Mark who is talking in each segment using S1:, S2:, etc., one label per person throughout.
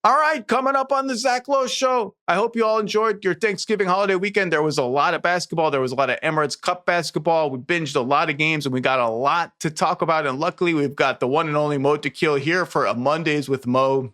S1: All right, coming up on the Zach Lowe Show. I hope you all enjoyed your Thanksgiving holiday weekend. There was a lot of basketball. There was a lot of Emirates Cup basketball. We binged a lot of games, and we got a lot to talk about. And luckily, we've got the one and only Mo Dakhil here for a Mondays with Mo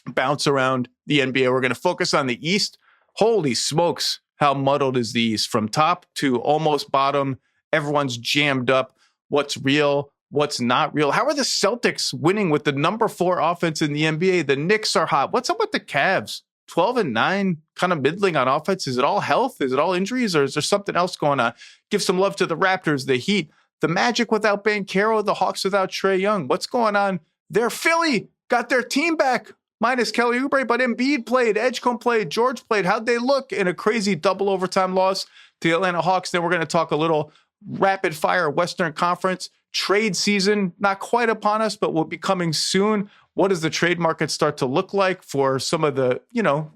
S1: bounce around the NBA. We're going to focus on the East. Holy smokes, how muddled is the East? From top to almost bottom, everyone's jammed up. What's real? What's not real? How are the Celtics winning with the number 4 offense in the NBA? The Knicks are hot. What's up with the Cavs? 12-9, kind of middling on offense. Is it all health? Is it all injuries? Or is there something else going on? Give some love to the Raptors, the Heat, the Magic without Banchero, the Hawks without Trae Young. What's going on there? Philly got their team back, minus Kelly Oubre, but Embiid played, Edgecombe played, George played. How'd they look in a crazy double overtime loss to the Atlanta Hawks? Then we're going to talk a little rapid fire Western Conference. Trade season, not quite upon us, but will be coming soon. What does the trade market start to look like for some of the,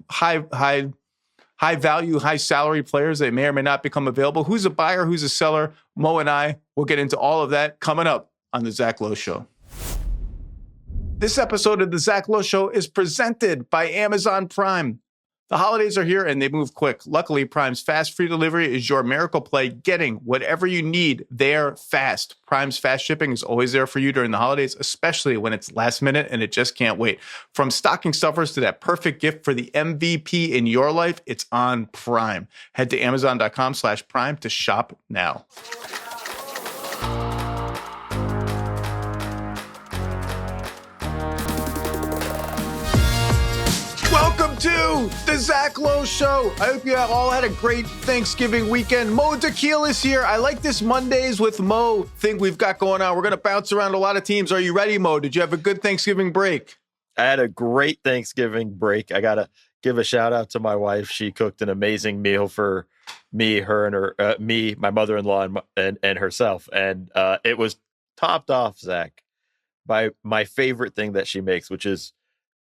S1: high value, high salary players that may or may not become available? Who's a buyer? Who's a seller? Mo and I will get into all of that coming up on the Zach Lowe Show. This episode of the Zach Lowe Show is presented by Amazon Prime. The holidays are here and they move quick. Luckily, Prime's fast free delivery is your miracle play, getting whatever you need there fast. Prime's fast shipping is always there for you during the holidays, especially when it's last minute and it just can't wait. From stocking stuffers to that perfect gift for the MVP in your life, it's on Prime. Head to amazon.com/prime to shop now. Welcome to the Zach Lowe Show. I hope you all had a great Thanksgiving weekend. Mo Dakhil is here. I like this Mondays with Mo thing we've got going on. We're going to bounce around a lot of teams. Are you ready, Mo? Did you have a good Thanksgiving break?
S2: I had a great Thanksgiving break. I got to give a shout out to my wife. She cooked an amazing meal for me, my mother-in-law and herself. And it was topped off, Zach, by my favorite thing that she makes, which is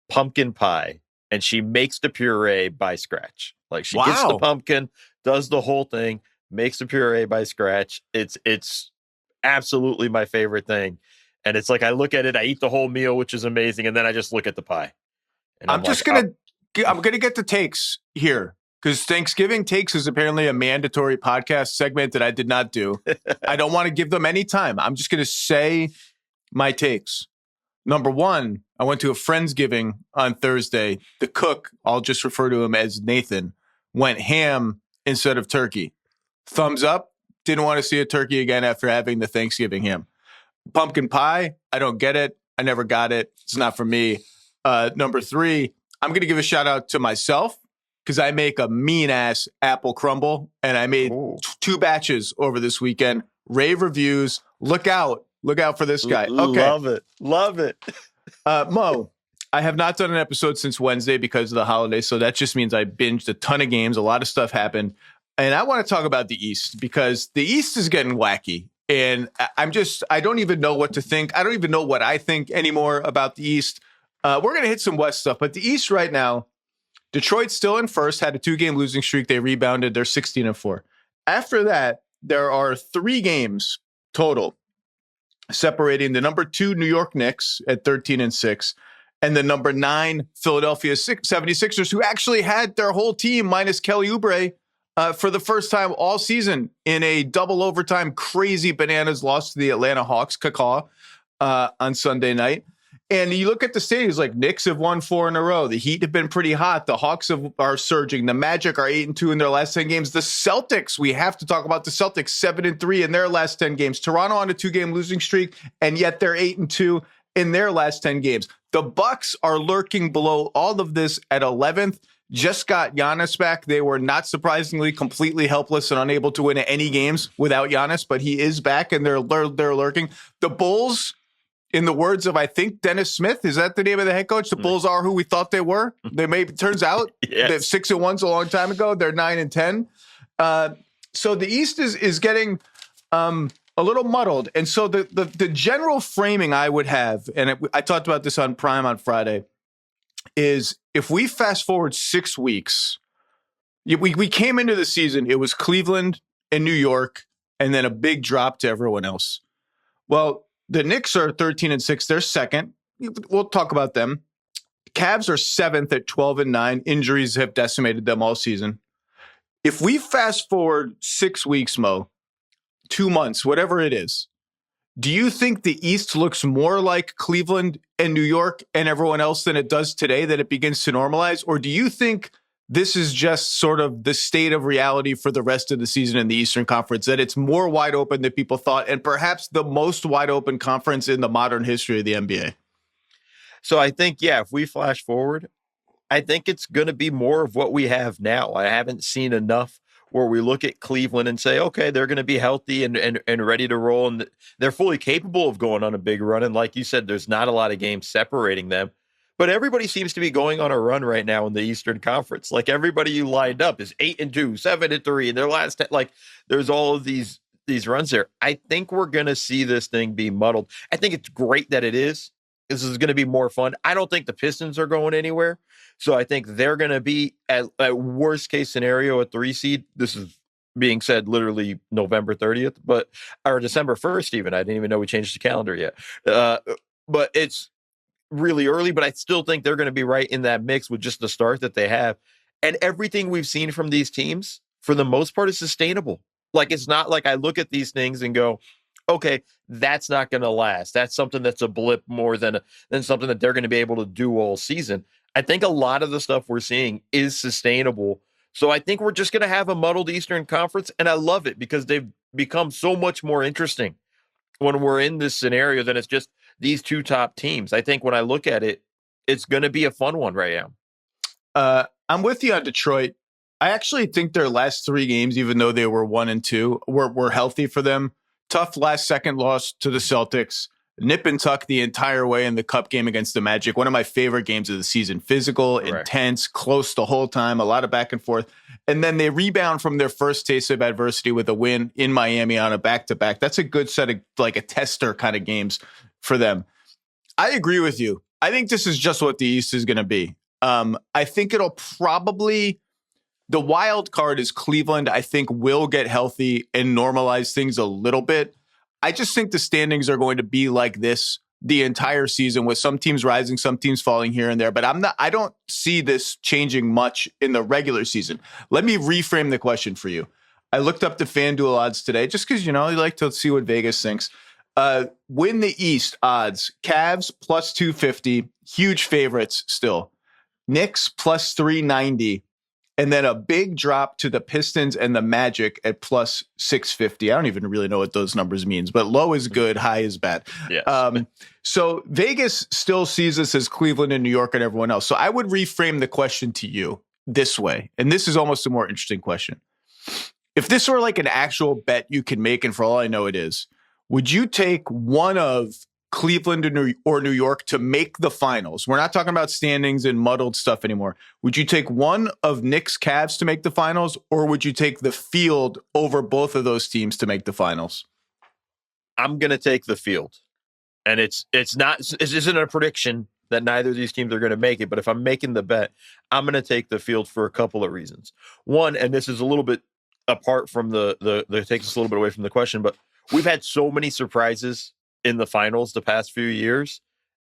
S2: pumpkin pie. And she makes the puree by scratch. Like she gets the pumpkin, does the whole thing, makes the puree by scratch. It's absolutely my favorite thing. And it's like I look at it, I eat the whole meal, which is amazing, and then I just look at the pie. And I'm
S1: gonna get the takes here because Thanksgiving Takes is apparently a mandatory podcast segment that I did not do. I don't want to give them any time. I'm just gonna say my takes. Number one, I went to a Friendsgiving on Thursday. The cook, I'll just refer to him as Nathan, went ham instead of turkey. Thumbs up. Didn't want to see a turkey again after having the Thanksgiving ham. Pumpkin pie, I don't get it. I never got it. It's not for me. Number three, I'm going to give a shout out to myself because I make a mean-ass apple crumble, and I made 2 batches over this weekend. Rave reviews. Look out for this guy. Okay.
S2: Love it.
S1: Mo, I have not done an episode since Wednesday because of the holidays, so that just means I binged a ton of games. A lot of stuff happened. And I want to talk about the East because the East is getting wacky. And I don't even know what to think. I don't even know what I think anymore about the East. We're going to hit some West stuff. But the East right now, Detroit's still in first, had a 2-game losing streak. They rebounded. They're 16-4. After that, there are 3 games total separating the number 2 New York Knicks at 13-6 and the number 9 Philadelphia 76ers, who actually had their whole team minus Kelly Oubre for the first time all season in a double overtime crazy bananas loss to the Atlanta Hawks on Sunday night. And you look at the standings, like Knicks have won 4 in a row. The Heat have been pretty hot. The Hawks are surging. The Magic are 8-2 in their last 10 games. The Celtics, we have to talk about the Celtics, 7-3 in their last 10 games. Toronto on a 2-game losing streak, and yet they're 8-2 in their last 10 games. The Bucks are lurking below all of this at 11th. Just got Giannis back. They were not surprisingly completely helpless and unable to win any games without Giannis, but he is back and they're lurking. The Bulls, in the words of, I think, Dennis Smith, is that the name of the head coach? The Bulls are who we thought they were. Turns out that 6-1's a long time ago. They're 9-10. So the East is getting a little muddled. And so the general framing I would have, and I talked about this on Prime on Friday, is if we fast forward 6 weeks, we came into the season, it was Cleveland and New York, and then a big drop to everyone else. Well, the Knicks are 13-6. They're second. We'll talk about them. Cavs are 7th at 12-9. Injuries have decimated them all season. If we fast forward 6 weeks, Mo, 2 months, whatever it is, do you think the East looks more like Cleveland and New York and everyone else than it does today, that it begins to normalize? Or do you think this is just sort of the state of reality for the rest of the season in the Eastern Conference, that it's more wide open than people thought, and perhaps the most wide open conference in the modern history of the NBA?
S2: So I think, if we flash forward, I think it's going to be more of what we have now. I haven't seen enough where we look at Cleveland and say, okay, they're going to be healthy and ready to roll, and they're fully capable of going on a big run. And like you said, there's not a lot of games separating them. But everybody seems to be going on a run right now in the Eastern Conference. Like, everybody you lined up is 8-2, 7-3, and their last 10, like, there's all of these runs there. I think we're going to see this thing be muddled. I think it's great that it is. This is going to be more fun. I don't think the Pistons are going anywhere. So I think they're going to be at worst case scenario a 3 seed. This is being said literally November 30th, or December 1st even. I didn't even know we changed the calendar yet. But it's really early, but I still think they're going to be right in that mix with just the start that they have. And everything we've seen from these teams, for the most part, is sustainable. Like, it's not like I look at these things and go, okay, that's not going to last. That's something that's a blip more than something that they're going to be able to do all season. I think a lot of the stuff we're seeing is sustainable. So I think we're just going to have a muddled Eastern Conference, and I love it because they've become so much more interesting when we're in this scenario than it's just these two top teams. I think when I look at it, it's going to be a fun one right now.
S1: I'm with you on Detroit. I actually think their last 3 games, even though they were 1-2, were healthy for them. Tough last second loss to the Celtics. Nip and tuck the entire way in the cup game against the Magic. One of my favorite games of the season. Physical, intense, close the whole time, a lot of back and forth. And then they rebound from their first taste of adversity with a win in Miami on a back-to-back. That's a good set of, like, a tester kind of games for them. I agree with you. I think this is just what the East is going to be. I think it'll probably... The wild card is Cleveland, I think, will get healthy and normalize things a little bit. I just think the standings are going to be like this the entire season, with some teams rising, some teams falling here and there. But I don't see this changing much in the regular season. Let me reframe the question for you. I looked up the FanDuel odds today just because, you like to see what Vegas thinks. Win the East odds, Cavs plus 250, huge favorites still. Knicks plus 390. And then a big drop to the Pistons and the Magic at plus 650. I don't even really know what those numbers means, but low is good, high is bad.
S2: Yes.
S1: So Vegas still sees us as Cleveland and New York and everyone else. So I would reframe the question to you this way. And this is almost a more interesting question. If this were like an actual bet you can make, and for all I know it is, would you take one of Cleveland or New York to make the finals? We're not talking about standings and muddled stuff anymore. Would you take one of Knicks Cavs to make the finals, or would you take the field over both of those teams to make the finals?
S2: I'm going to take the field. And it isn't a prediction that neither of these teams are going to make it, but if I'm making the bet, I'm going to take the field for a couple of reasons. One, and this is a little bit apart from the takes us a little bit away from the question, but we've had so many surprises in the finals the past few years,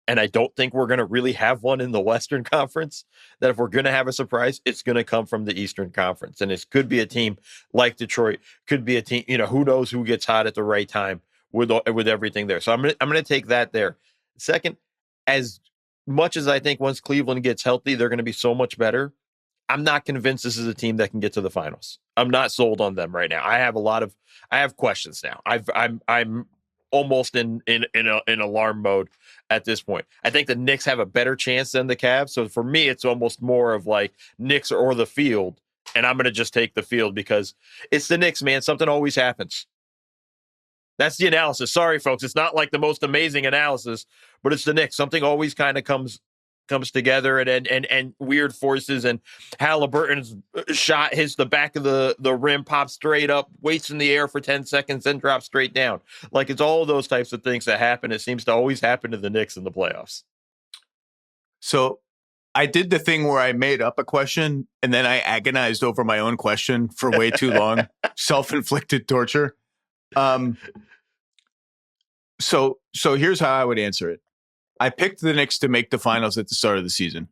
S2: and I don't think we're going to really have one in the Western Conference, that if we're going to have a surprise, it's going to come from the Eastern Conference. And it could be a team like Detroit, could be a team, who knows who gets hot at the right time with everything there. So I'm going to take that there. Second, as much as I think once Cleveland gets healthy, they're going to be so much better, I'm not convinced this is a team that can get to the finals. I'm not sold on them right now. I have questions now. I'm almost in alarm mode at this point. I think the Knicks have a better chance than the Cavs. So for me, it's almost more of like Knicks or the field. And I'm going to just take the field because it's the Knicks, man. Something always happens. That's the analysis. Sorry, folks. It's not like the most amazing analysis, but it's the Knicks. Something always kind of comes together, and weird forces, and Halliburton's shot hits the back of the rim, pops straight up, waits in the air for 10 seconds, then drops straight down. Like, it's all of those types of things that happen. It seems to always happen to the Knicks in the playoffs.
S1: So I did the thing where I made up a question and then I agonized over my own question for way too long. Self-inflicted torture. So here's how I would answer it. I picked the Knicks to make the finals at the start of the season.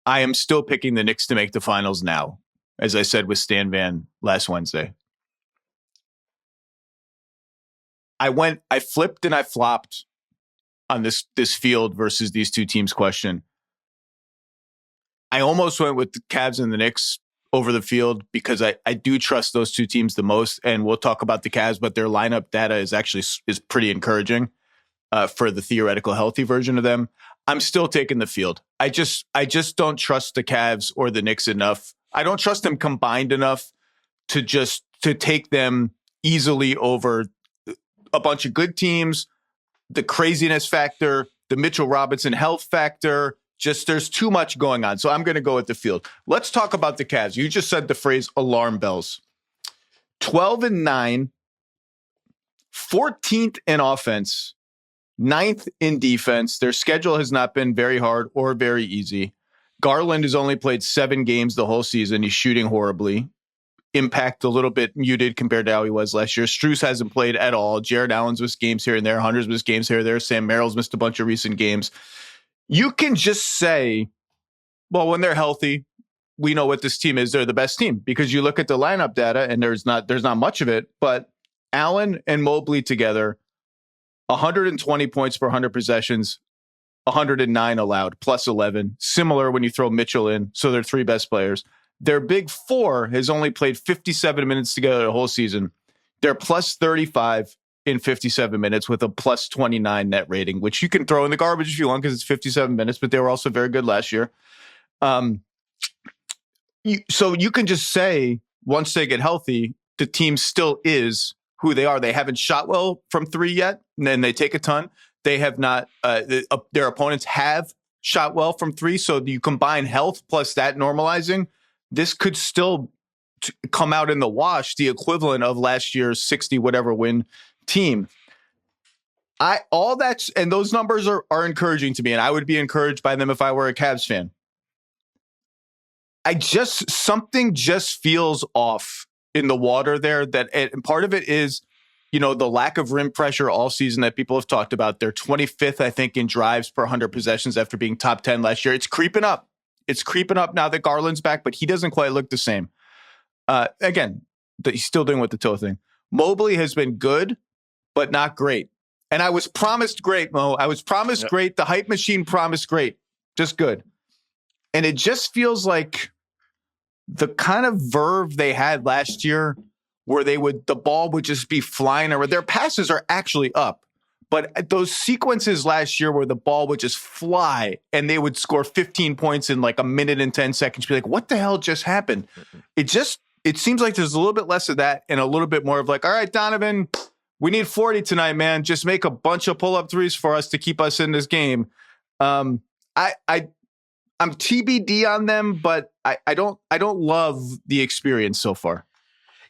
S1: I am still picking the Knicks to make the finals now, as I said with Stan Van last Wednesday. I flipped and I flopped on this field versus these two teams question. I almost went with the Cavs and the Knicks over the field because I do trust those two teams the most. And we'll talk about the Cavs, but their lineup data is pretty encouraging for the theoretical healthy version of them. I'm still taking the field. I just don't trust the Cavs or the Knicks enough. I don't trust them combined enough to take them easily over a bunch of good teams, the craziness factor, the Mitchell Robinson health factor. Just there's too much going on. So I'm going to go with the field. Let's talk about the Cavs. You just said the phrase alarm bells. 12-9, 14th in offense, 9th in defense. Their schedule has not been very hard or very easy. Garland has only played 7 games the whole season. He's shooting horribly. Impact a little bit muted compared to how he was last year. Strus hasn't played at all. Jared Allen's missed games here and there. Hunter's missed games here and there. Sam Merrill's missed a bunch of recent games. You can just say, well, when they're healthy, we know what this team is. They're the best team because you look at the lineup data and there's not much of it, but Allen and Mobley together, 120 points per 100 possessions, 109 allowed, plus 11. Similar when you throw Mitchell in. So they're 3 best players. Their big 4 has only played 57 minutes together the whole season. They're plus 35 in 57 minutes with a plus 29 net rating, which you can throw in the garbage if you want because it's 57 minutes, but they were also very good last year. So you can just say, once they get healthy, the team still is who they are. They haven't shot well from 3 yet, and then they take a ton. They have not, their opponents have shot well from 3, so you combine health plus that normalizing, this could still come out in the wash, the equivalent of last year's 60 whatever win team. And those numbers are encouraging to me, and I would be encouraged by them if I were a Cavs fan. Something just feels off in the water there. And part of it is, the lack of rim pressure all season that people have talked about. They're 25th, I think, in drives per 100 possessions after being top 10 last year. It's creeping up. It's creeping up now that Garland's back, but he doesn't quite look the same. Again, he's still doing with the toe thing. Mobley has been good, but not great. And I was promised great, Mo. I was promised great. The hype machine promised great. Just good. And it just feels like the kind of verve they had last year where the ball would just be flying over. Their passes are actually up. But those sequences last year where the ball would just fly and they would score 15 points in like a minute and 10 seconds, be like, what the hell just happened? It seems like there's a little bit less of that and a little bit more of like, all right, Donovan, we need 40 tonight, man. Just make a bunch of pull-up threes for us to keep us in this game. I'm TBD on them, but I don't love the experience so far.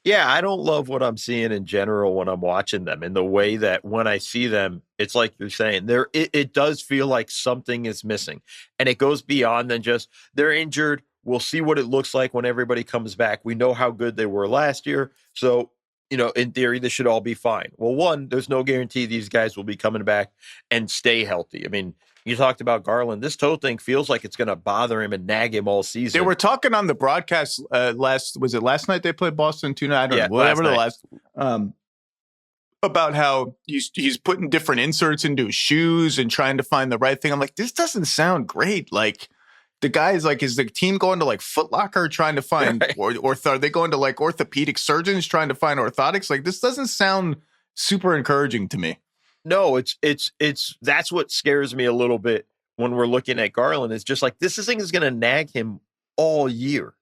S2: Yeah, I don't love what I'm seeing in general when I'm watching them, in the way that when I see them, it's like you're saying, it does feel like something is missing. And it goes beyond than just they're injured. We'll see what it looks like when everybody comes back. We know how good they were last year. So, in theory, this should all be fine. Well, one, there's no guarantee these guys will be coming back and stay healthy. I mean, you talked about Garland. This toe thing feels like it's going to bother him and nag him all season.
S1: They were talking on the broadcast last night they played Boston tonight? I don't know. Whatever the last about how he's putting different inserts into his shoes and trying to find the right thing. I'm like, this doesn't sound great. Like the guy's like, is the team going to like Foot Locker trying to find or are they going to like orthopedic surgeons trying to find orthotics? Like this doesn't sound super encouraging to me.
S2: No, it's that's what scares me a little bit when we're looking at Garland. It's just like this thing is going to nag him all year.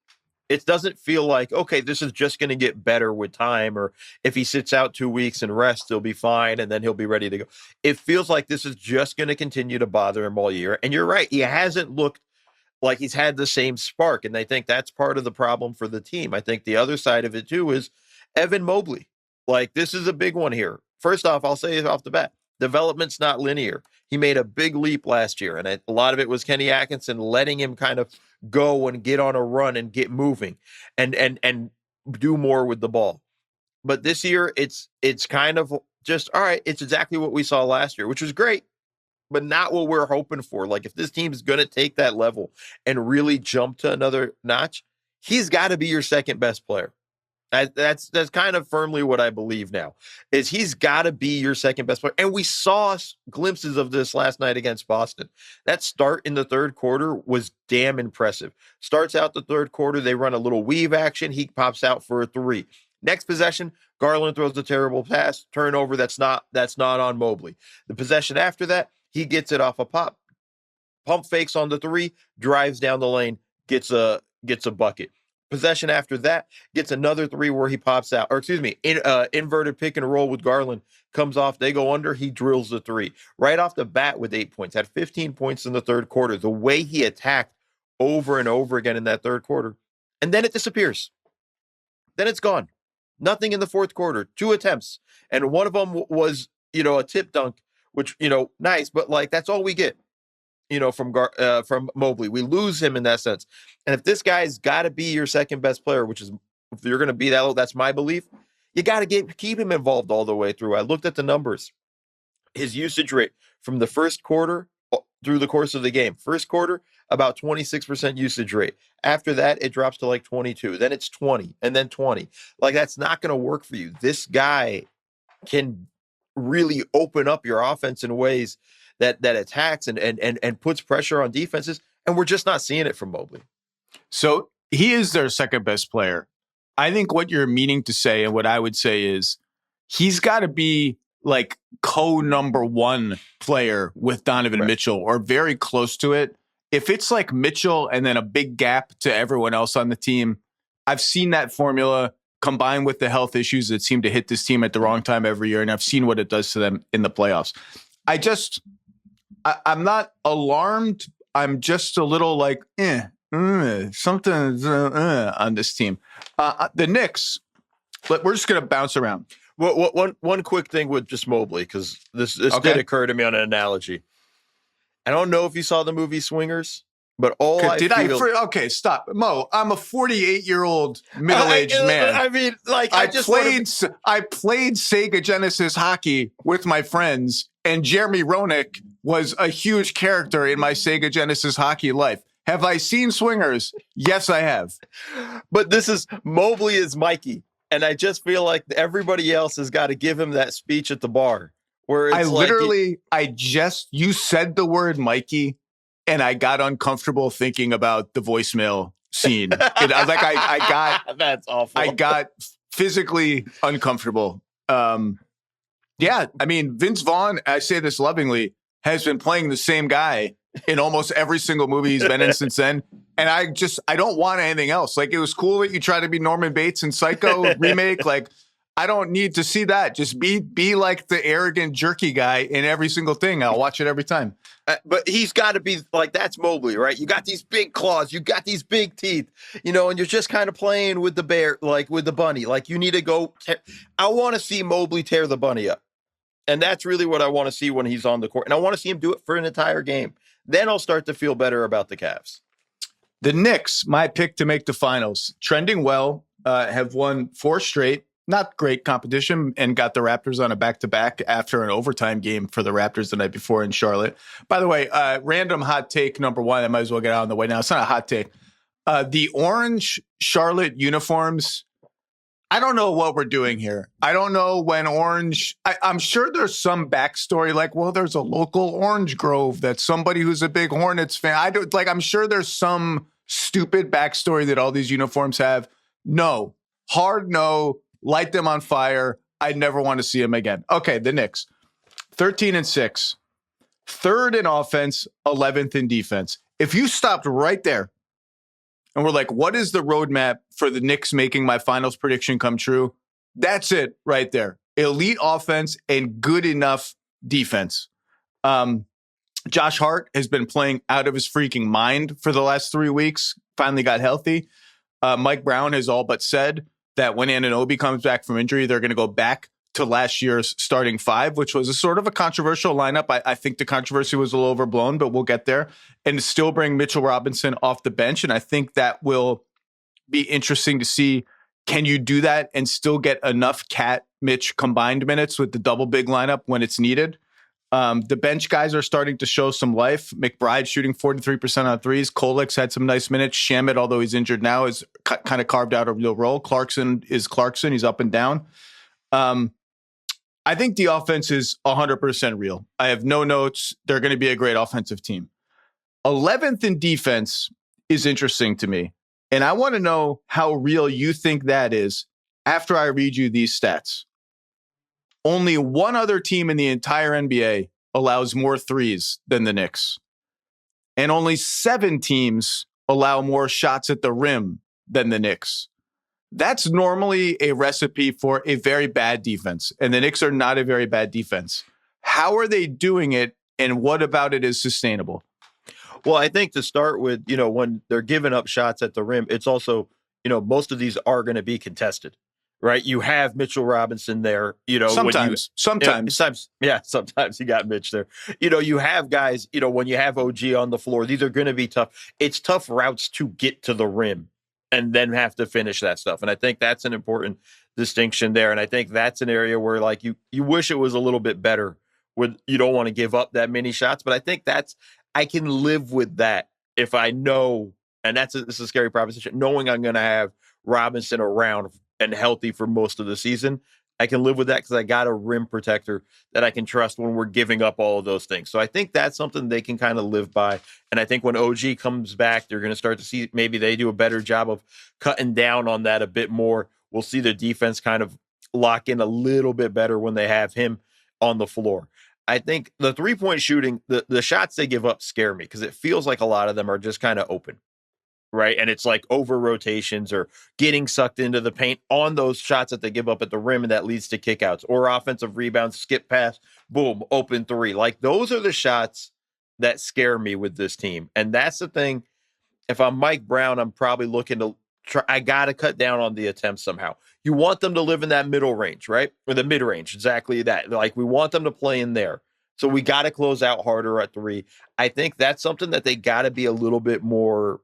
S2: It doesn't feel like, okay, this is just going to get better with time, or if he sits out 2 weeks and rests, he'll be fine and then he'll be ready to go. It feels like this is just going to continue to bother him all year. And you're right, he hasn't looked like he's had the same spark, and I think that's part of the problem for the team. I think the other side of it too is Evan Mobley. Like this is a big one here. First off, I'll say it off the bat, development's not linear. He made a big leap last year, and a lot of it was Kenny Atkinson letting him kind of go and get on a run and get moving and do more with the ball. But this year, it's kind of just, all right, it's exactly what we saw last year, which was great. but not what we're hoping for. Like, if this team's going to take that level and really jump to another notch, he's got to be your second best player. That's kind of firmly what I believe now, is he's got to be your second best player. And we saw glimpses of this last night against Boston. That start in the third quarter was damn impressive. Starts out the third quarter, they run a little weave action. He pops out for a three. Next possession, Garland throws a terrible pass, turnover. That's not on Mobley. The possession after that, he gets it off a pop, pump fakes on the three, drives down the lane, gets a bucket. Possession after that, gets another three where he pops out, inverted pick and roll with Garland, comes off, they go under, he drills the three. Right off the bat with 8 points, had 15 points in the third quarter. The way he attacked over and over again in that third quarter, and then it disappears. Then it's gone. Nothing in the fourth quarter, 2 attempts, and one of them was, a tip dunk, which, nice, but like, that's all we get. From Mobley. We lose him in that sense. And if this guy's got to be your second best player, which is, if you're going to be that low, that's my belief, you got to keep him involved all the way through. I looked at the numbers. His usage rate from the first quarter through the course of the game. First quarter, about 26% usage rate. After that, it drops to like 22. Then it's 20, and then 20. Like, that's not going to work for you. This guy can really open up your offense in ways that attacks and puts pressure on defenses, and we're just not seeing it from Mobley.
S1: So he is their second best player. I think what you're meaning to say, and what I would say, is he's got to be like number one player with Donovan Mitchell, or very close to it. If it's like Mitchell and then a big gap to everyone else on the team, I've seen that formula combined with the health issues that seem to hit this team at the wrong time every year, and I've seen what it does to them in the playoffs. I'm not alarmed. I'm just a little like, something's on this team. The Knicks, but we're just going to bounce around.
S2: Well, one quick thing with just Mobley, because this did occur to me on an analogy. I don't know if you saw the movie Swingers, but
S1: okay, stop. Mo, I'm a 48-year-old middle-aged man.
S2: I mean, like,
S1: I played Sega Genesis hockey with my friends, and Jeremy Roenick was a huge character in my Sega Genesis hockey life. Have I seen Swingers? Yes, I have.
S2: But Mobley is Mikey, and I just feel like everybody else has got to give him that speech at the bar. Where it's
S1: you said the word Mikey, and I got uncomfortable thinking about the voicemail scene. I got
S2: that's awful.
S1: I got physically uncomfortable. Yeah, I mean, Vince Vaughn, I say this lovingly, has been playing the same guy in almost every single movie he's been in since then. And I don't want anything else. Like, it was cool that you try to be Norman Bates in Psycho remake. Like, I don't need to see that. Just be like the arrogant, jerky guy in every single thing. I'll watch it every time.
S2: But he's got to be like, that's Mobley, right? You got these big claws, you got these big teeth, and you're just kind of playing with the bear, like with the bunny. Like, you need to go. I want to see Mobley tear the bunny up. And that's really what I want to see when he's on the court. And I want to see him do it for an entire game. Then I'll start to feel better about the Cavs.
S1: The Knicks, my pick to make the finals, trending well, have won 4 straight. Not great competition, and got the Raptors on a back-to-back after an overtime game for the Raptors the night before in Charlotte. By the way, random hot take number 1. I might as well get out on the way now. It's not a hot take. The orange Charlotte uniforms, I don't know what we're doing here. I don't know when orange, I'm sure there's some backstory, like, well, there's a local orange grove that's somebody who's a big Hornets fan. I'm sure there's some stupid backstory that all these uniforms have. No, hard no, light them on fire. I never want to see them again. Okay, the Knicks, 13-6, 3rd in offense, 11th in defense. If you stopped right there, and we're like, what is the roadmap for the Knicks making my finals prediction come true? That's it right there. Elite offense and good enough defense. Josh Hart has been playing out of his freaking mind for the last 3 weeks. Finally got healthy. Mike Brown has all but said that when Anunoby comes back from injury, they're going to go back to last year's starting 5, which was a sort of a controversial lineup. I think the controversy was a little overblown, but we'll get there. And still bring Mitchell Robinson off the bench. And I think that will be interesting to see. Can you do that and still get enough Cat Mitch combined minutes with the double big lineup when it's needed? The bench guys are starting to show some life. McBride shooting 43% on threes. Kolek's had some nice minutes. Shamet, although he's injured now, is kind of carved out a real role. Clarkson is Clarkson. He's up and down. I think the offense is 100% real. I have no notes. They're going to be a great offensive team. 11th in defense is interesting to me. And I want to know how real you think that is after I read you these stats. Only one other team in the entire NBA allows more threes than the Knicks. And only 7 teams allow more shots at the rim than the Knicks. That's normally a recipe for a very bad defense. And the Knicks are not a very bad defense. How are they doing it? And what about it is sustainable?
S2: Well, I think to start with, when they're giving up shots at the rim, it's also, most of these are going to be contested, right? You have Mitchell Robinson there,
S1: sometimes.
S2: Sometimes you got Mitch there. You have guys, when you have OG on the floor, these are going to be tough. It's tough routes to get to the rim and then have to finish that stuff. And I think that's an important distinction there. And I think that's an area where you wish it was a little bit better with, you don't want to give up that many shots, but I think I can live with that if I know, and this is a scary proposition, knowing I'm going to have Robinson around and healthy for most of the season. I can live with that because I got a rim protector that I can trust when we're giving up all of those things. So I think that's something they can kind of live by. And I think when OG comes back, they're going to start to see maybe they do a better job of cutting down on that a bit more. We'll see the defense kind of lock in a little bit better when they have him on the floor. I think the 3-point shooting, the shots they give up scare me because it feels like a lot of them are just kind of open. Right. And it's like over rotations or getting sucked into the paint on those shots that they give up at the rim. And that leads to kickouts or offensive rebounds, skip pass, boom, open 3. Like those are the shots that scare me with this team. And that's the thing. If I'm Mike Brown, I'm probably looking to try. I got to cut down on the attempts somehow. You want them to live in that middle range, right? Or the mid range. Exactly that. Like we want them to play in there. So we got to close out harder at 3. I think that's something that they got to be a little bit more,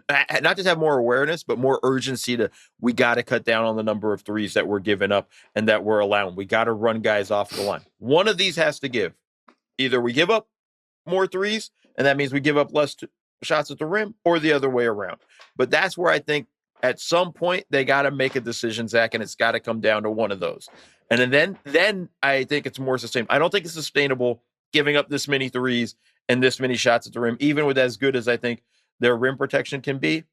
S2: not just have more awareness, but more urgency we got to cut down on the number of threes that we're giving up and that we're allowing. We got to run guys off the line. One of these has to give. Either we give up more threes, and that means we give up less shots at the rim, or the other way around. But that's where I think at some point they got to make a decision, Zach, and it's got to come down to one of those. And then I think it's more sustainable. I don't think it's sustainable giving up this many threes and this many shots at the rim, even with as good as I think their rim protection can be.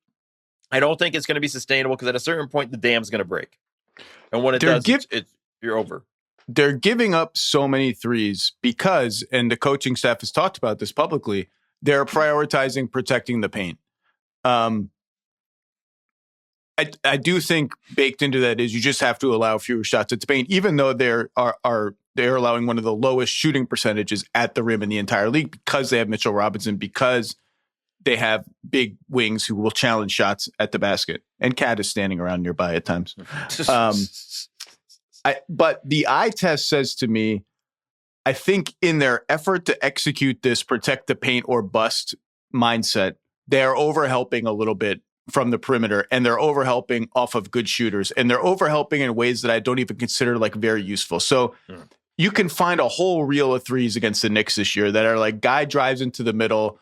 S2: I don't think it's going to be sustainable because at a certain point, the dam's going to break. And when it does, you're over.
S1: They're giving up so many threes because, and the coaching staff has talked about this publicly, they're prioritizing protecting the paint. I do think baked into that is you just have to allow fewer shots at the paint, even though they're allowing one of the lowest shooting percentages at the rim in the entire league because they have Mitchell Robinson, because they have big wings who will challenge shots at the basket. And Cat is standing around nearby at times. But the eye test says to me, I think in their effort to execute this protect the paint or bust mindset, they're overhelping a little bit from the perimeter, and they're overhelping off of good shooters, and they're overhelping in ways that I don't even consider very useful. So you can find a whole reel of threes against the Knicks this year that are like guy drives into the middle,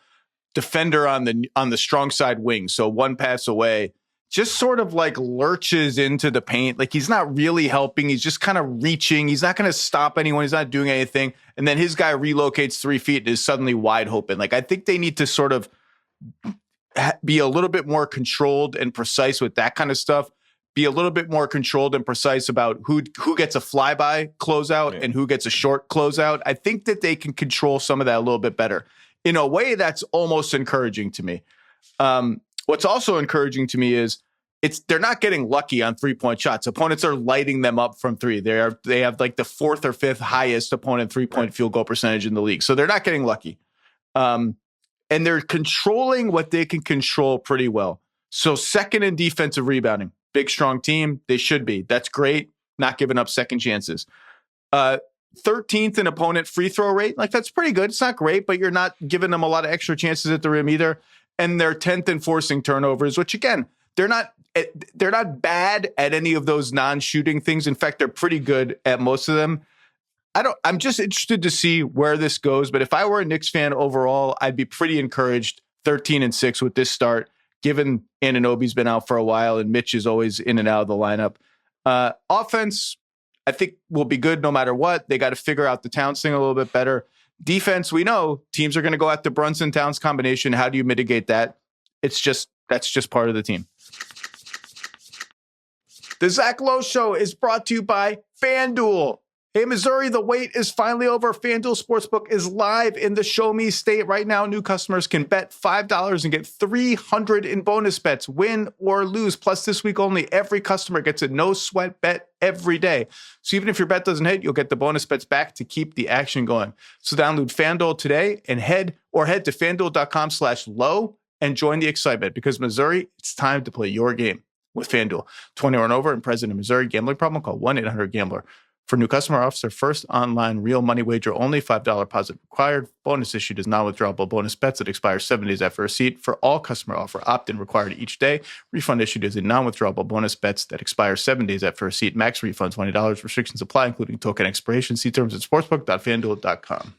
S1: defender on the strong side wing, so one pass away, just sort of lurches into the paint. Like he's not really helping. He's just kind of reaching. He's not going to stop anyone. He's not doing anything. And then his guy relocates 3 feet and is suddenly wide open. I think they need to sort of be a little bit more controlled and precise with that kind of stuff. Be a little bit more controlled and precise about who gets a flyby closeout and who gets a short closeout. I think that they can control some of that a little bit better. In a way, that's almost encouraging to me. What's also encouraging to me is they're not getting lucky on 3-point shots. Opponents are lighting them up from 3. They have the 4th or 5th highest opponent 3-point field goal percentage in the league. So they're not getting lucky. And they're controlling what they can control pretty well. So second in defensive rebounding, big, strong team. They should be. That's great. Not giving up second chances. 13th in opponent free throw rate. That's pretty good. It's not great, but you're not giving them a lot of extra chances at the rim either. And they're 10th in forcing turnovers, which again, they're not bad at any of those non-shooting things. In fact, they're pretty good at most of them. I'm just interested to see where this goes. But if I were a Knicks fan overall, I'd be pretty encouraged 13-6 with this start, given Anunoby's been out for a while and Mitch is always in and out of the lineup. Offense, I think will be good no matter what. They got to figure out the Towns thing a little bit better. Defense, we know teams are going to go at the Brunson-Towns combination. How do you mitigate that? That's just part of the team. The Zach Lowe Show is brought to you by FanDuel. Hey, Missouri, the wait is finally over. FanDuel Sportsbook is live in the Show Me state. Right now, new customers can bet $5 and get $300 in bonus bets, win or lose. Plus, this week only, every customer gets a no-sweat bet every day. So even if your bet doesn't hit, you'll get the bonus bets back to keep the action going. So download FanDuel today and head to FanDuel.com/low and join the excitement, because Missouri, it's time to play your game with FanDuel. 21 and over and present in Missouri. Gambling problem? Call 1-800-GAMBLER. For new customer offers, their first online real money wager, only $5 deposit required. Bonus issued is non-withdrawable bonus bets that expire 7 days after receipt. For all customer offer, opt-in required each day. Refund issued is a non-withdrawable bonus bets that expire 7 days after receipt. Max refund $20. Restrictions apply, including token expiration. See terms at sportsbook.fanduel.com.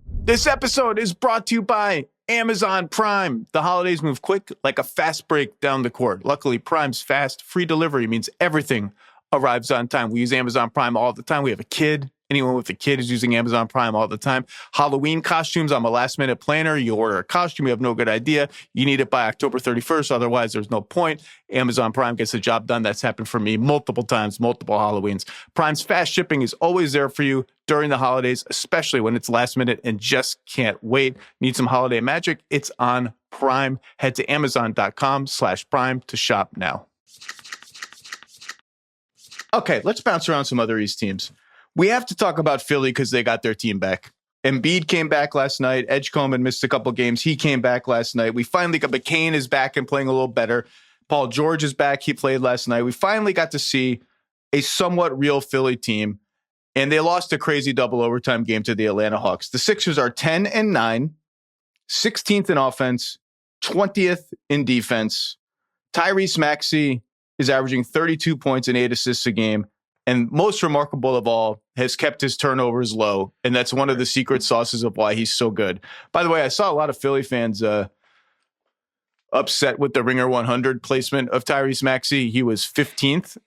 S1: This episode is brought to you by Amazon Prime. The holidays move quick, like a fast break down the court. Luckily, Prime's fast, free delivery means everything arrives on time. We use Amazon Prime all the time. We have a kid. Anyone with a kid is using Amazon Prime all the time. Halloween costumes, I'm a last-minute planner. You order a costume, you have no good idea. You need it by October 31st. Otherwise, there's no point. Amazon Prime gets the job done. That's happened for me multiple times, multiple Halloweens. Prime's fast shipping is always there for you during the holidays, especially when it's last minute and just can't wait. Need some holiday magic? It's on Prime. Head to Amazon.com/Prime to shop now. Okay, let's bounce around some other East teams. We have to talk about Philly because they got their team back. Embiid came back last night. Edgecombe had missed a couple games. He came back last night. We finally got McCain is back and playing a little better. Paul George is back. He played last night. We finally got to see a somewhat real Philly team, and they lost a crazy double overtime game to the Atlanta Hawks. The Sixers are 10-9, 16th in offense, 20th in defense. Tyrese Maxey is averaging 32 points and 8 assists a game. And most remarkable of all, has kept his turnovers low. And that's one of the secret sauces of why he's so good. By the way, I saw a lot of Philly fans upset with the Ringer 100 placement of Tyrese Maxey. He was 15th.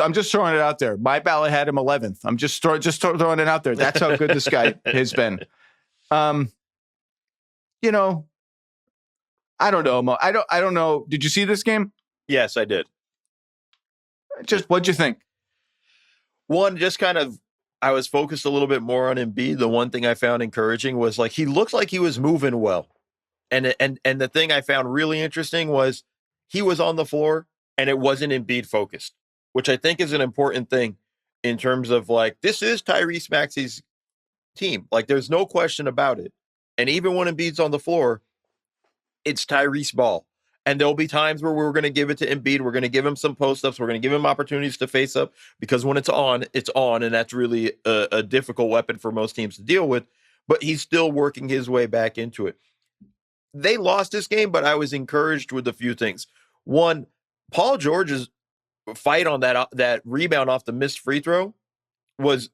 S1: I'm just throwing it out there. My ballot had him 11th. I'm just throwing it out there. That's how good this guy has been. I don't know, Mo. I don't know. Did you see this game?
S2: Yes, I did.
S1: Just what'd you think?
S2: One, just kind of, I was focused a little bit more on Embiid. The one thing I found encouraging was he looked like he was moving well. And the thing I found really interesting was he was on the floor and it wasn't Embiid focused, which I think is an important thing in terms of this is Tyrese Maxey's team. There's no question about it. And even when Embiid's on the floor, it's Tyrese ball. And there'll be times where we're going to give it to Embiid. We're going to give him some post-ups. We're going to give him opportunities to face up, because when it's on. And that's really a difficult weapon for most teams to deal with. But he's still working his way back into it. They lost this game, but I was encouraged with a few things. One, Paul George's fight on that rebound off the missed free throw was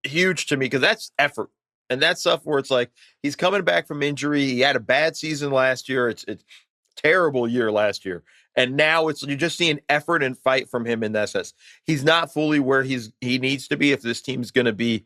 S2: huge to me, because that's effort. And that's stuff where it's he's coming back from injury. He had a bad season last year. It's terrible year last year. And now you're just seeing effort and fight from him in that sense. He's not fully where he needs to be if this team's going to be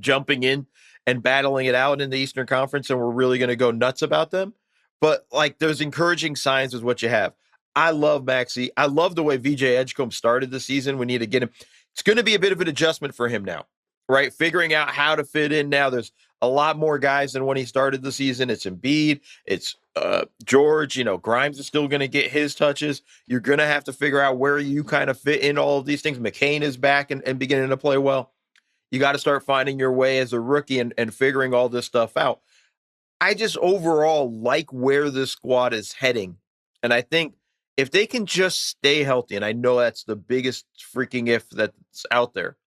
S2: jumping in and battling it out in the Eastern Conference, and we're really going to go nuts about them. But there's encouraging signs is what you have. I love Maxey. I love the way VJ Edgecombe started the season. We need to get him. It's going to be a bit of an adjustment for him now, right? Figuring out how to fit in now. There's a lot more guys than when he started the season. It's Embiid. It's George. Grimes is still going to get his touches. You're going to have to figure out where you kind of fit in all of these things. McCain is back and beginning to play well. You got to start finding your way as a rookie and figuring all this stuff out. I just overall like where this squad is heading. And I think if they can just stay healthy, and I know that's the biggest freaking if that's out there,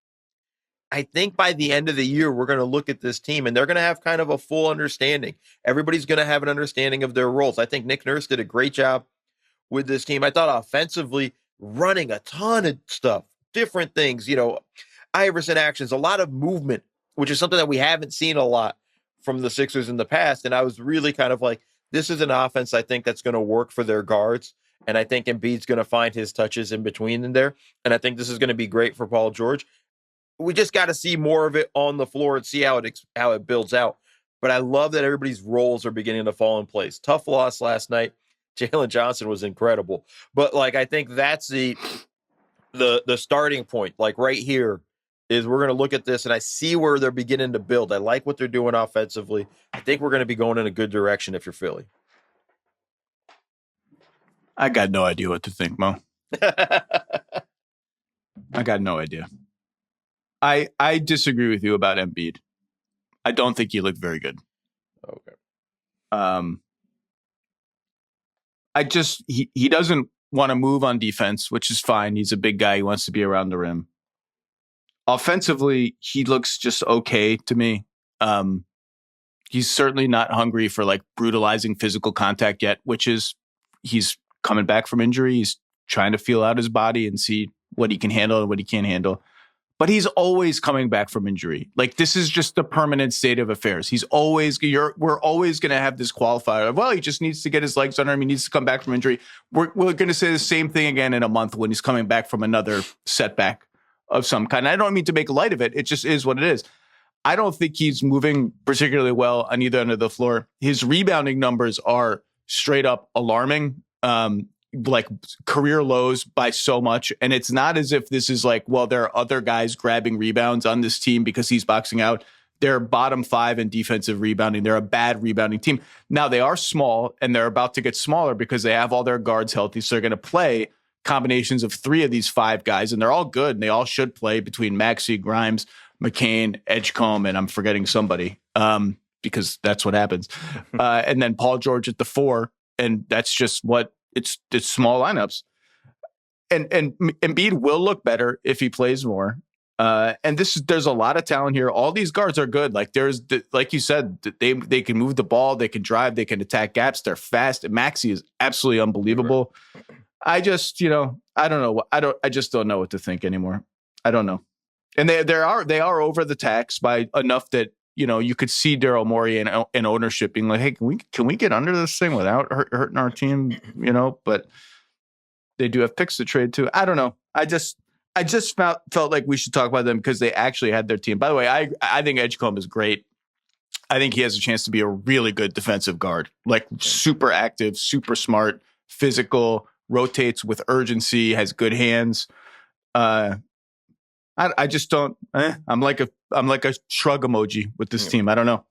S2: I think by the end of the year, we're going to look at this team and they're going to have kind of a full understanding. Everybody's going to have an understanding of their roles. I think Nick Nurse did a great job with this team. I thought offensively, running a ton of stuff, different things. Iverson actions, a lot of movement, which is something that we haven't seen a lot from the Sixers in the past. And I was really kind of like, this is an offense I think that's going to work for their guards. And I think Embiid's going to find his touches in between in there. And I think this is going to be great for Paul George. We just got to see more of it on the floor and see how it builds out. But I love that everybody's roles are beginning to fall in place. Tough loss last night. Jalen Johnson was incredible. But like, I think that's the starting point. Like right here is we're going to look at this and I see where they're beginning to build. I like what they're doing offensively. I think we're going to be going in a good direction if you're Philly.
S1: I got no idea what to think, Mo. I got no idea. I disagree with you about Embiid. I don't think he looked very good.
S2: Okay.
S1: He doesn't want to move on defense, which is fine. He's a big guy. He wants to be around the rim. Offensively, he looks just okay to me. He's certainly not hungry for like brutalizing physical contact yet, which is he's coming back from injury. He's trying to feel out his body and see what he can handle and what he can't handle. But he's always coming back from injury. Like this is just the permanent state of affairs. We're always going to have this qualifier of, well, he just needs to get his legs under him. He needs to come back from injury. We're going to say the same thing again in a month when he's coming back from another setback of some kind. I don't mean to make light of it. It just is what it is. I don't think he's moving particularly well on either end of the floor. His rebounding numbers are straight up alarming. Like career lows by so much. And it's not as if this is like, well, there are other guys grabbing rebounds on this team because he's boxing out. They're bottom 5 in defensive rebounding. They're a bad rebounding team. Now they are small and they're about to get smaller because they have all their guards healthy. So they're going to play combinations of 3 of these 5 guys and they're all good. And they all should play between Maxey, Grimes, McCain, Edgecombe, and I'm forgetting somebody because that's what happens. And then Paul George at the 4. And that's just what it's small lineups. And Embiid will look better if he plays more. And there's a lot of talent here. All these guards are good. Like like you said, they can move the ball, they can drive, they can attack gaps. They're fast. Maxey is absolutely unbelievable. I just, I don't know. I just don't know what to think anymore. I don't know. And they are over the tax by enough that, you could see Daryl Morey and ownership being like, hey, can we get under this thing without hurting our team? But they do have picks to trade too. I don't know. I just felt like we should talk about them because they actually had their team. By the way, I think Edgecombe is great. I think he has a chance to be a really good defensive guard, like super active, super smart, physical, rotates with urgency, has good hands. I just don't. I'm like a shrug emoji with this team. I don't know.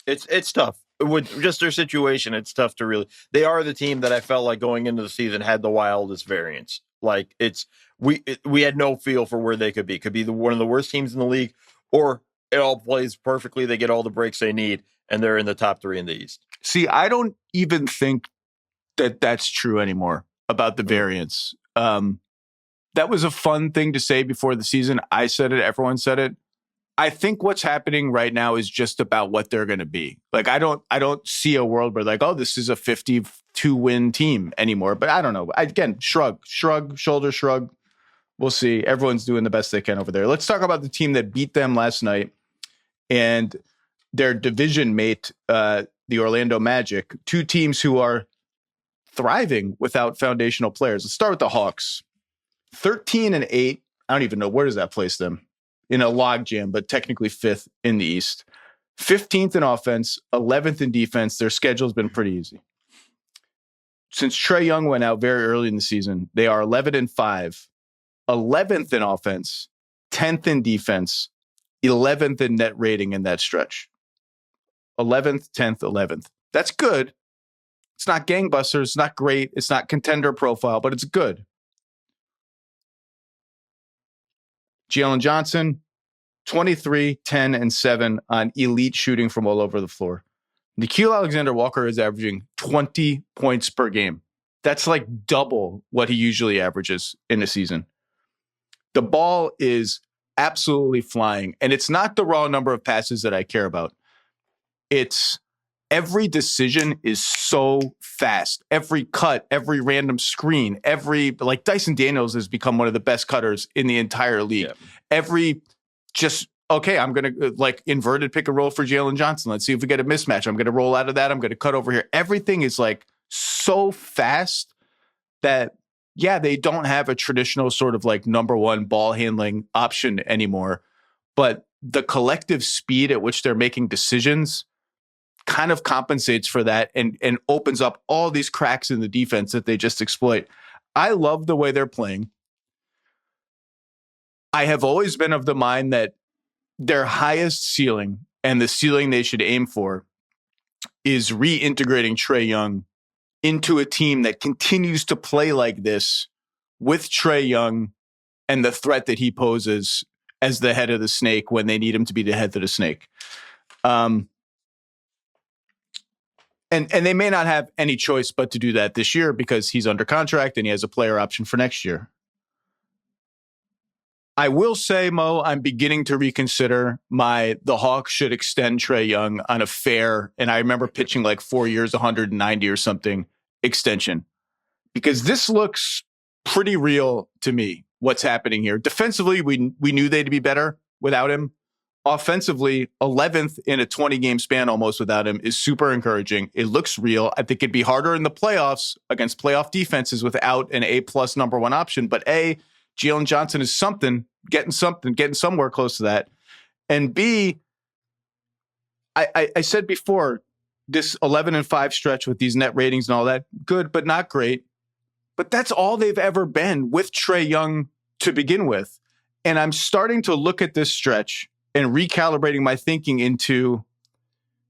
S2: It's tough with just their situation. It's tough to really. They are the team that I felt like going into the season had the wildest variance. Like we had no feel for where they could be. Could be one of the worst teams in the league, or it all plays perfectly. They get all the breaks they need, and they're in the top 3 in the East.
S1: See, I don't even think that that's true anymore about the variance. That was a fun thing to say before the season. I said it. Everyone said it. I think what's happening right now is just about what they're going to be. Like, I don't see a world where like, oh, this is a 52-win team anymore. But I don't know. Again, shrug, shoulder shrug. We'll see. Everyone's doing the best they can over there. Let's talk about the team that beat them last night and their division mate, the Orlando Magic. 2 teams who are thriving without foundational players. Let's start with the Hawks. 13-8. I don't even know, where does that place them? In a logjam, but technically 5th in the East. 15th in offense, 11th in defense. Their schedule's been pretty easy. Since Trae Young went out very early in the season, they are 11-5, 11th in offense, 10th in defense, 11th in net rating in that stretch. 11th, 10th, 11th. That's good. It's not gangbusters. It's not great. It's not contender profile, but it's good. Jaylen Johnson, 23, 10, and 7 on elite shooting from all over the floor. Nickeil Alexander-Walker is averaging 20 points per game. That's like double what he usually averages in a season. The ball is absolutely flying, and it's not the raw number of passes that I care about. It's every decision is so fast. Every cut, every random screen, like Dyson Daniels has become one of the best cutters in the entire league. Okay, I'm going to like inverted pick and roll for Jaylen Johnson. Let's see if we get a mismatch. I'm going to roll out of that. I'm going to cut over here. Everything is like so fast that, yeah, they don't have a traditional sort of like number one ball handling option anymore. But the collective speed at which they're making decisions kind of compensates for that and opens up all these cracks in the defense that they just exploit. I love the way they're playing. I have always been of the mind that their highest ceiling and the ceiling they should aim for is reintegrating Trae Young into a team that continues to play like this with Trae Young and the threat that he poses as the head of the snake when they need him to be the head of the snake. And they may not have any choice but to do that this year because he's under contract and he has a player option for next year. I will say, Mo, I'm beginning to reconsider the Hawks should extend Trae Young on a fair, and I remember pitching like 4 years, 190 or something extension, because this looks pretty real to me, what's happening here. Defensively, we knew they'd be better without him. Offensively, 11th in a 20-game span almost without him is super encouraging. It looks real. I think it'd be harder in the playoffs against playoff defenses without an A+ number one option, but Jaylen Johnson is getting somewhere close to that. And B, I said before, this 11-5 stretch with these net ratings and all that, good, but not great. But that's all they've ever been with Trae Young to begin with. And I'm starting to look at this stretch and recalibrating my thinking into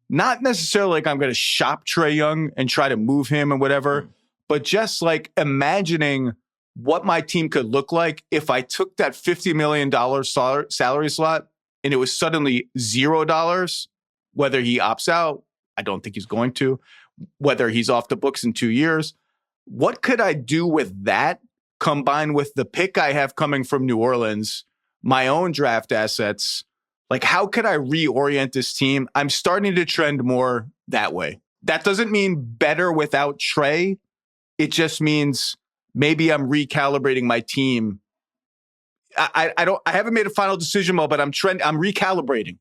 S1: not necessarily like I'm going to shop Trae Young and try to move him and whatever, but just like imagining what my team could look like if I took that $50 million salary slot and it was suddenly $0, whether he opts out, I don't think he's going to, whether he's off the books in 2 years. What could I do with that combined with the pick I have coming from New Orleans, my own draft assets? Like, how could I reorient this team? I'm starting to trend more that way. That doesn't mean better without Trae. It just means maybe I'm recalibrating my team. I haven't made a final decision, Mo, but I'm recalibrating.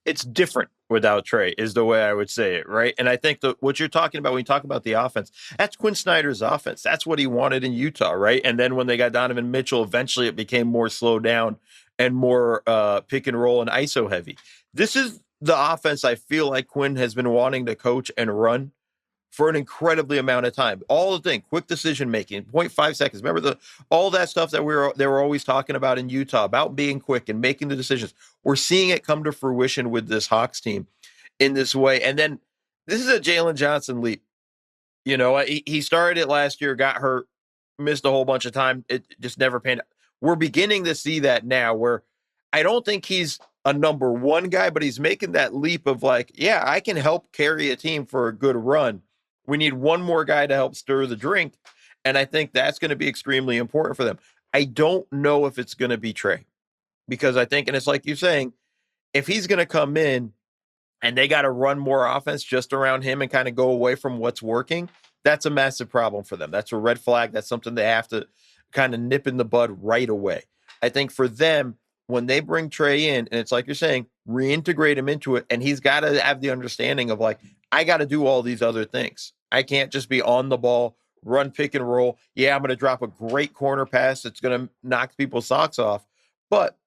S2: It's different without Trae is the way I would say it, right? And I think what you're talking about when you talk about the offense, that's Quinn Snyder's offense. That's what he wanted in Utah, right? And then when they got Donovan Mitchell, eventually it became more slow down and more pick and roll and ISO heavy. This is the offense I feel like Quinn has been wanting to coach and run for an incredibly amount of time. All the thing, quick decision making, 0.5 seconds. Remember all that stuff that they were always talking about in Utah about being quick and making the decisions. We're seeing it come to fruition with this Hawks team in this way. And then this is a Jaylen Johnson leap. You know, he started it last year, got hurt, missed a whole bunch of time. It just never panned out. We're beginning to see that now where I don't think he's a number one guy, but he's making that leap of like, yeah, I can help carry a team for a good run. We need one more guy to help stir the drink. And I think that's going to be extremely important for them. I don't know if it's going to be Trae because I think, and it's like you're saying, if he's going to come in and they got to run more offense just around him and kind of go away from what's working, that's a massive problem for them. That's a red flag. That's something they have to kind of nip in the bud right away. I think for them, when they bring Trae in, and it's like you're saying, reintegrate him into it, and he's got to have the understanding of like, I got to do all these other things. I can't just be on the ball, run pick and roll. Yeah, I'm going to drop a great corner pass that's going to knock people's socks off, but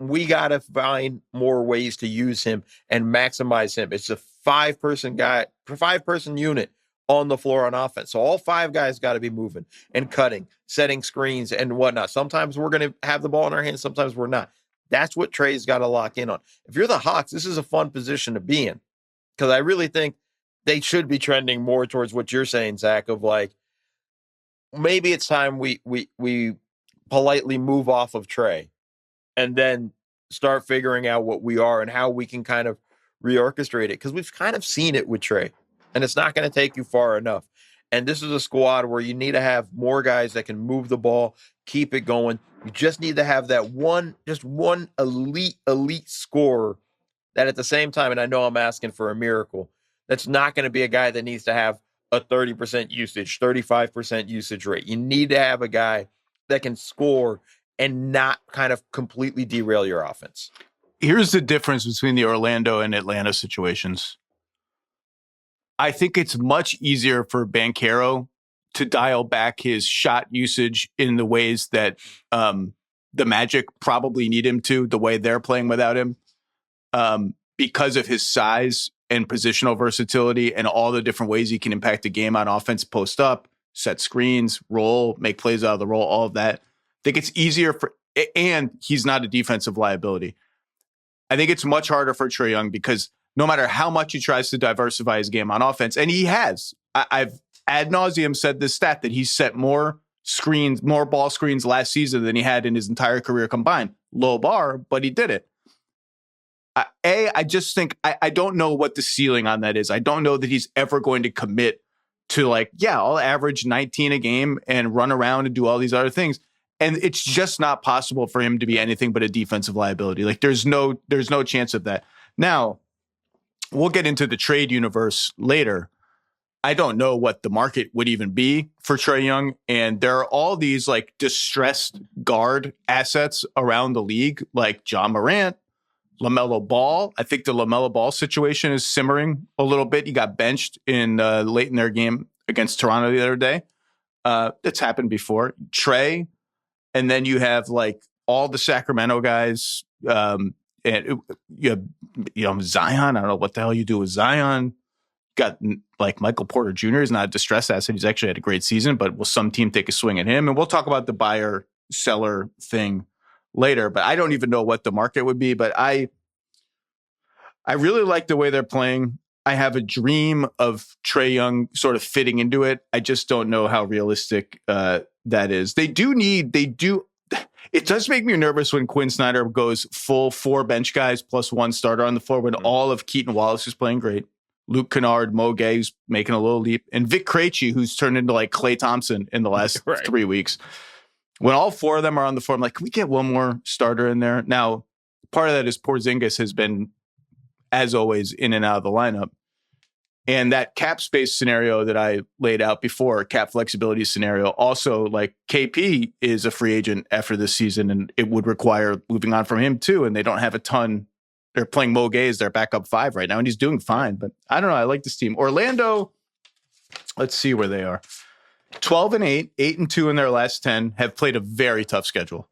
S2: we got to find more ways to use him and maximize him. It's a 5-person guy, 5-person unit on the floor on offense. So all 5 guys got to be moving and cutting, setting screens and whatnot. Sometimes we're going to have the ball in our hands. Sometimes we're not. That's what Trae's got to lock in on. If you're the Hawks, this is a fun position to be in because I really think they should be trending more towards what you're saying, Zach, of like, maybe it's time we politely move off of Trae and then start figuring out what we are and how we can kind of reorchestrate it. Because we've kind of seen it with Trae, and it's not going to take you far enough. And this is a squad where you need to have more guys that can move the ball, keep it going. You just need to have that one elite scorer that at the same time, and I know I'm asking for a miracle, That's not going to be a guy that needs to have a 30% usage, 35% usage rate. You need to have a guy that can score and not kind of completely derail your offense.
S1: Here's the difference between the Orlando and Atlanta situations. I think it's much easier for Banchero to dial back his shot usage in the ways that the Magic probably need him to, the way they're playing without him, because of his size and positional versatility and all the different ways he can impact the game on offense, post up, set screens, roll, make plays out of the roll, all of that. I think it's easier and he's not a defensive liability. I think it's much harder for Trae Young because no matter how much he tries to diversify his game on offense, and he has, I've ad nauseum said this stat that he set more ball screens last season than he had in his entire career combined. Low bar, but he did it. I just think I don't know what the ceiling on that is. I don't know that he's ever going to commit to I'll average 19 a game and run around and do all these other things. And it's just not possible for him to be anything but a defensive liability. There's no chance of that. Now, we'll get into the trade universe later. I don't know what the market would even be for Trae Young. And there are all these distressed guard assets around the league, like John Morant, LaMelo Ball. I think the LaMelo Ball situation is simmering a little bit. He got benched in late in their game against Toronto the other day. That's happened before. Trae. And then you have all the Sacramento guys. And you have Zion. I don't know what the hell you do with Zion. Got Michael Porter Jr. is not a distress asset. He's actually had a great season, but will some team take a swing at him? And we'll talk about the buyer seller thing later, but I don't even know what the market would be. But I really like the way they're playing. I have a dream of Trae Young sort of fitting into it. I just don't know how realistic that is. It does make me nervous when Quinn Snyder goes full 4 bench guys plus 1 starter on the floor when all of Keaton Wallace is playing great. Luke Kennard, Mo Gay, who's making a little leap, and Vic Krejci, who's turned into Klay Thompson in the last 3 weeks. When all 4 of them are on the floor, I'm can we get one more starter in there? Now, part of that is Porzingis has been, as always, in and out of the lineup. And that cap space scenario that I laid out before, cap flexibility scenario, also KP is a free agent after this season, and it would require moving on from him too. And they don't have a ton. They're playing Mo Gay as their backup 5 right now, and he's doing fine. But I don't know. I like this team. Orlando, let's see where they are. 12-8, 8-2 in their last 10, have played a very tough schedule.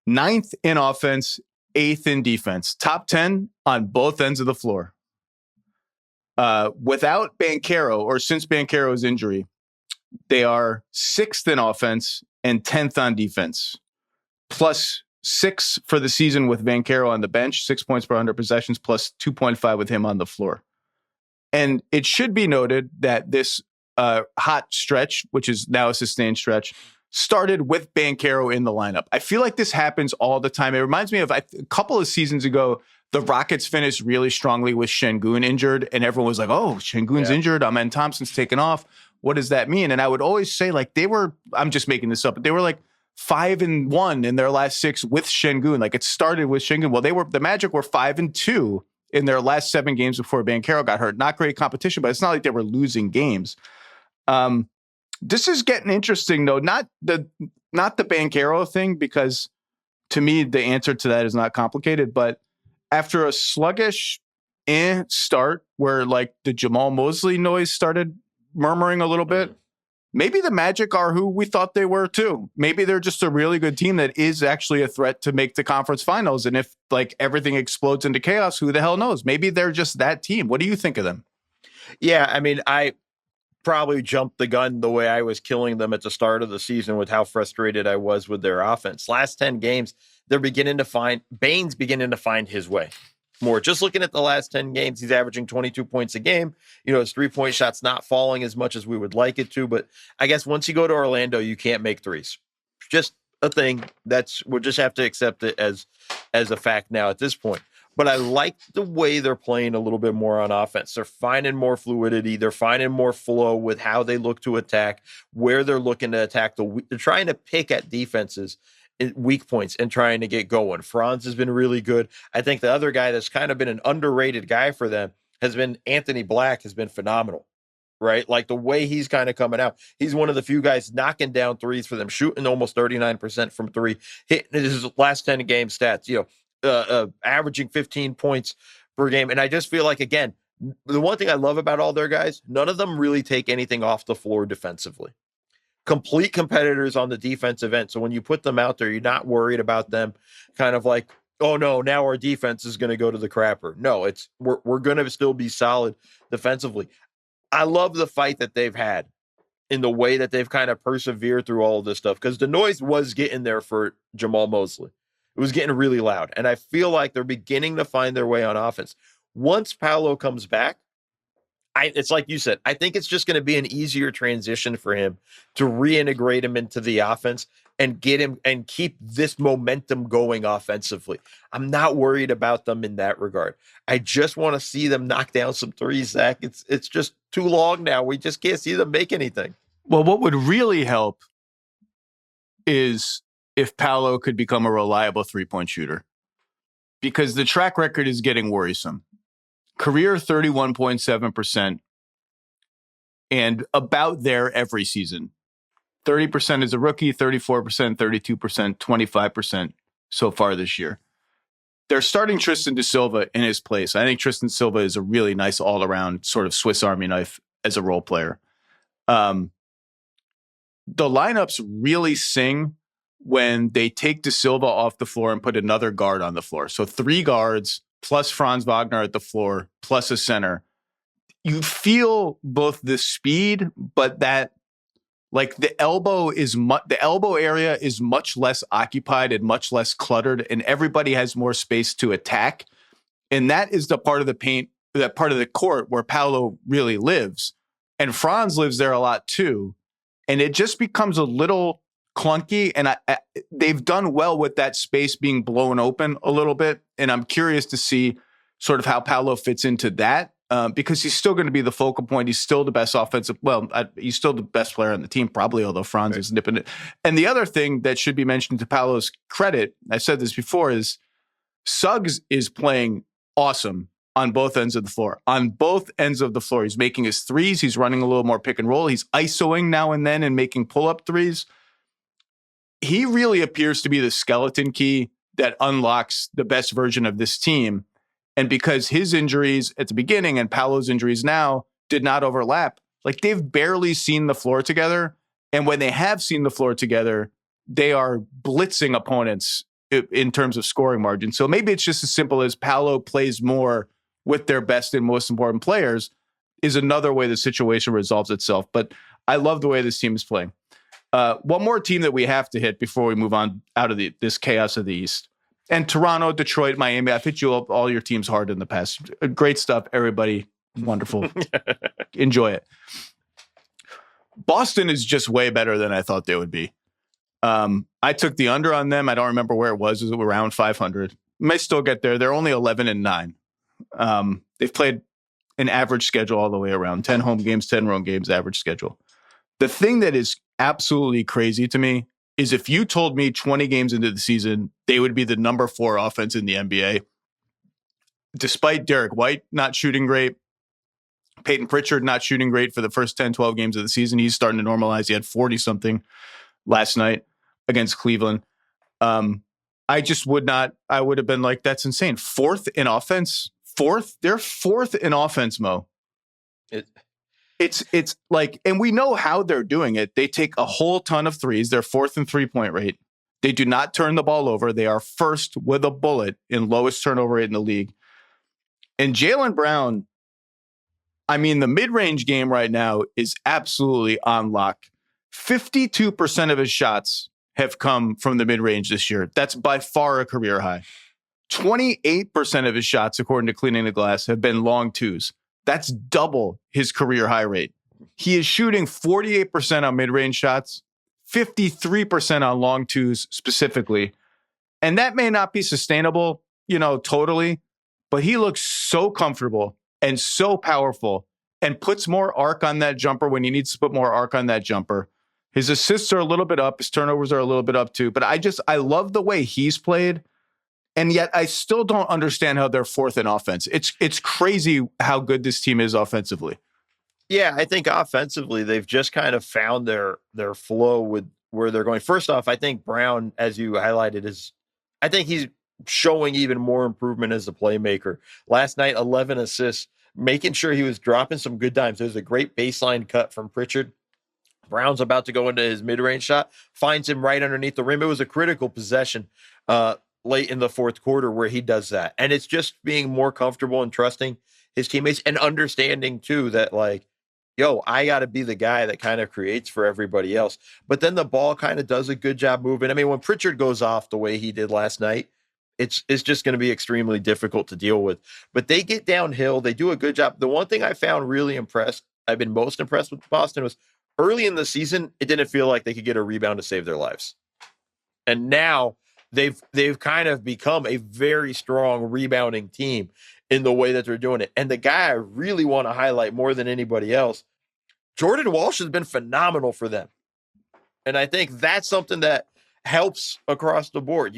S1: 9th in offense, 8th in defense. Top 10 on both ends of the floor. Without Banchero, or since Banchero's injury, they are 6th in offense and 10th on defense. Plus 6 for the season with Banchero on the bench, 6 points per 100 possessions, plus 2.5 with him on the floor. And it should be noted that this hot stretch, which is now a sustained stretch, started with Banchero in the lineup. I feel like this happens all the time. It reminds me of a couple of seasons ago, the Rockets finished really strongly with Şengün injured, and everyone was like, oh, Şengün's injured, Amen Thompson's taken off. What does that mean? And I would always say they were, I'm just making this up, but they were 5-1 in their last 6 with Şengün. It started with Şengün. Well, the Magic were 5-2 in their last 7 games before Banchero got hurt. Not great competition, but it's not like they were losing games. This is getting interesting though. Not the Banchero thing, because to me, the answer to that is not complicated, but after a sluggish start where the Jamal Mosley noise started murmuring a little bit, maybe the Magic are who we thought they were too. Maybe they're just a really good team that is actually a threat to make the conference finals. And if everything explodes into chaos, who the hell knows? Maybe they're just that team. What do you think of them?
S2: Yeah, I mean, I probably jumped the gun the way I was killing them at the start of the season with how frustrated I was with their offense. Last 10 games, Bane's beginning to find his way more. Just looking at the last 10 games, he's averaging 22 points a game. His 3-point shot's not falling as much as we would like it to, but I guess once you go to Orlando, you can't make threes. Just a thing. We'll just have to accept it as a fact now at this point. But I like the way they're playing a little bit more on offense. They're finding more fluidity. They're finding more flow with how they look to attack, where they're looking to attack. They're trying to pick at defenses, weak points, and trying to get going. Franz has been really good. I think the other guy that's kind of been an underrated guy for them Anthony Black has been phenomenal, right? Like the way he's kind of coming out. He's one of the few guys knocking down threes for them, shooting almost 39% from three, hitting his last 10 game stats, averaging 15 points per game. And I just feel like, again, the one thing I love about all their guys, none of them really take anything off the floor defensively. Complete competitors on the defensive end. So when you put them out there, you're not worried about them kind of like, oh no, now our defense is going to go to the crapper. No, we're going to still be solid defensively. I love the fight that they've had in the way that they've kind of persevered through all of this stuff, because the noise was getting there for Jamal Mosley. It was getting really loud. And I feel like they're beginning to find their way on offense. Once Paolo comes back, it's like you said, I think it's just going to be an easier transition for him to reintegrate him into the offense and get him and keep this momentum going offensively. I'm not worried about them in that regard. I just want to see them knock down some threes, Zach. It's just too long now. We just can't see them make anything.
S1: Well, what would really help is if Paolo could become a reliable three-point shooter, because the track record is getting worrisome. Career 31.7% and about there every season. 30% as a rookie, 34%, 32%, 25% so far this year. They're starting Tristan da Silva in his place. I think Tristan Silva is a really nice all-around sort of Swiss Army knife as a role player. The lineups really sing when they take da Silva off the floor and put another guard on the floor. So 3 guards plus Franz Wagner at the floor, plus a center. You feel both the speed, but that like the elbow area is much less occupied and much less cluttered, and everybody has more space to attack. And that is the part of the paint, that part of the court where Paolo really lives. And Franz lives there a lot too. And it just becomes a little clunky, and they've done well with that space being blown open a little bit. And I'm curious to see sort of how Paolo fits into that, because he's still going to be the focal point. He's still the best offensive. Well, he's still the best player on the team, probably, although Franz is nipping it. And the other thing that should be mentioned to Paolo's credit, I said this before, is Suggs is playing awesome on both ends of the floor. On both ends of the floor, he's making his threes. He's running a little more pick and roll. He's ISOing now and then and making pull-up threes. He really appears to be the skeleton key that unlocks the best version of this team. And because his injuries at the beginning and Paolo's injuries now did not overlap, like they've barely seen the floor together. And when they have seen the floor together, they are blitzing opponents in terms of scoring margin. So maybe it's just as simple as Paolo plays more with their best and most important players is another way the situation resolves itself. But I love the way this team is playing. One more team that we have to hit before we move on out of this chaos of the East. And Toronto, Detroit, Miami. I've hit you all your teams hard in the past. Great stuff, everybody. Wonderful. Enjoy it. Boston is just way better than I thought they would be. I took the under on them. I don't remember where it was. It was around 500. May still get there. They're only 11-9. They've played an average schedule all the way around. 10 home games, 10 road games, average schedule. The thing that is absolutely crazy to me is if you told me 20 games into the season, they would be the number 4 offense in the NBA, despite Derek White not shooting great, Peyton Pritchard not shooting great for the first 10, 12 games of the season. He's starting to normalize. He had 40-something last night against Cleveland. I would have been like, that's insane. 4th in offense. 4th? They're 4th in offense, Mo. It's like, and we know how they're doing it. They take a whole ton of threes. They're 4th in 3-point rate. They do not turn the ball over. They are first with a bullet in lowest turnover rate in the league. And Jaylen Brown, I mean, the mid-range game right now is absolutely on lock. 52% of his shots have come from the mid-range this year. That's by far a career high. 28% of his shots, according to Cleaning the Glass, have been long twos. That's double his career high rate. He is shooting 48% on mid-range shots, 53% on long twos specifically. And that may not be sustainable, totally, but he looks so comfortable and so powerful and puts more arc on that jumper when he needs to put more arc on that jumper. His assists are a little bit up. His turnovers are a little bit up too. But I love the way he's played. And yet I still don't understand how they're fourth in offense. It's crazy how good this team is offensively.
S2: Yeah, I think offensively they've just kind of found their flow with where they're going. First off, I think Brown, as you highlighted, I think he's showing even more improvement as a playmaker. Last night, 11 assists, making sure he was dropping some good dimes. There's a great baseline cut from Pritchard. Brown's about to go into his mid-range shot, finds him right underneath the rim. It was a critical possession late in the fourth quarter where he does that. And it's just being more comfortable and trusting his teammates and understanding, too, that, like, yo, I got to be the guy that kind of creates for everybody else. But then the ball kind of does a good job moving. I mean, when Pritchard goes off the way he did last night, it's just going to be extremely difficult to deal with. But they get downhill. They do a good job. The one thing I found really I've been most impressed with Boston was early in the season, it didn't feel like they could get a rebound to save their lives. And now they've kind of become a very strong rebounding team in the way that they're doing it. And the guy I really want to highlight more than anybody else, Jordan Walsh has been phenomenal for them. And I think that's something that helps across the board,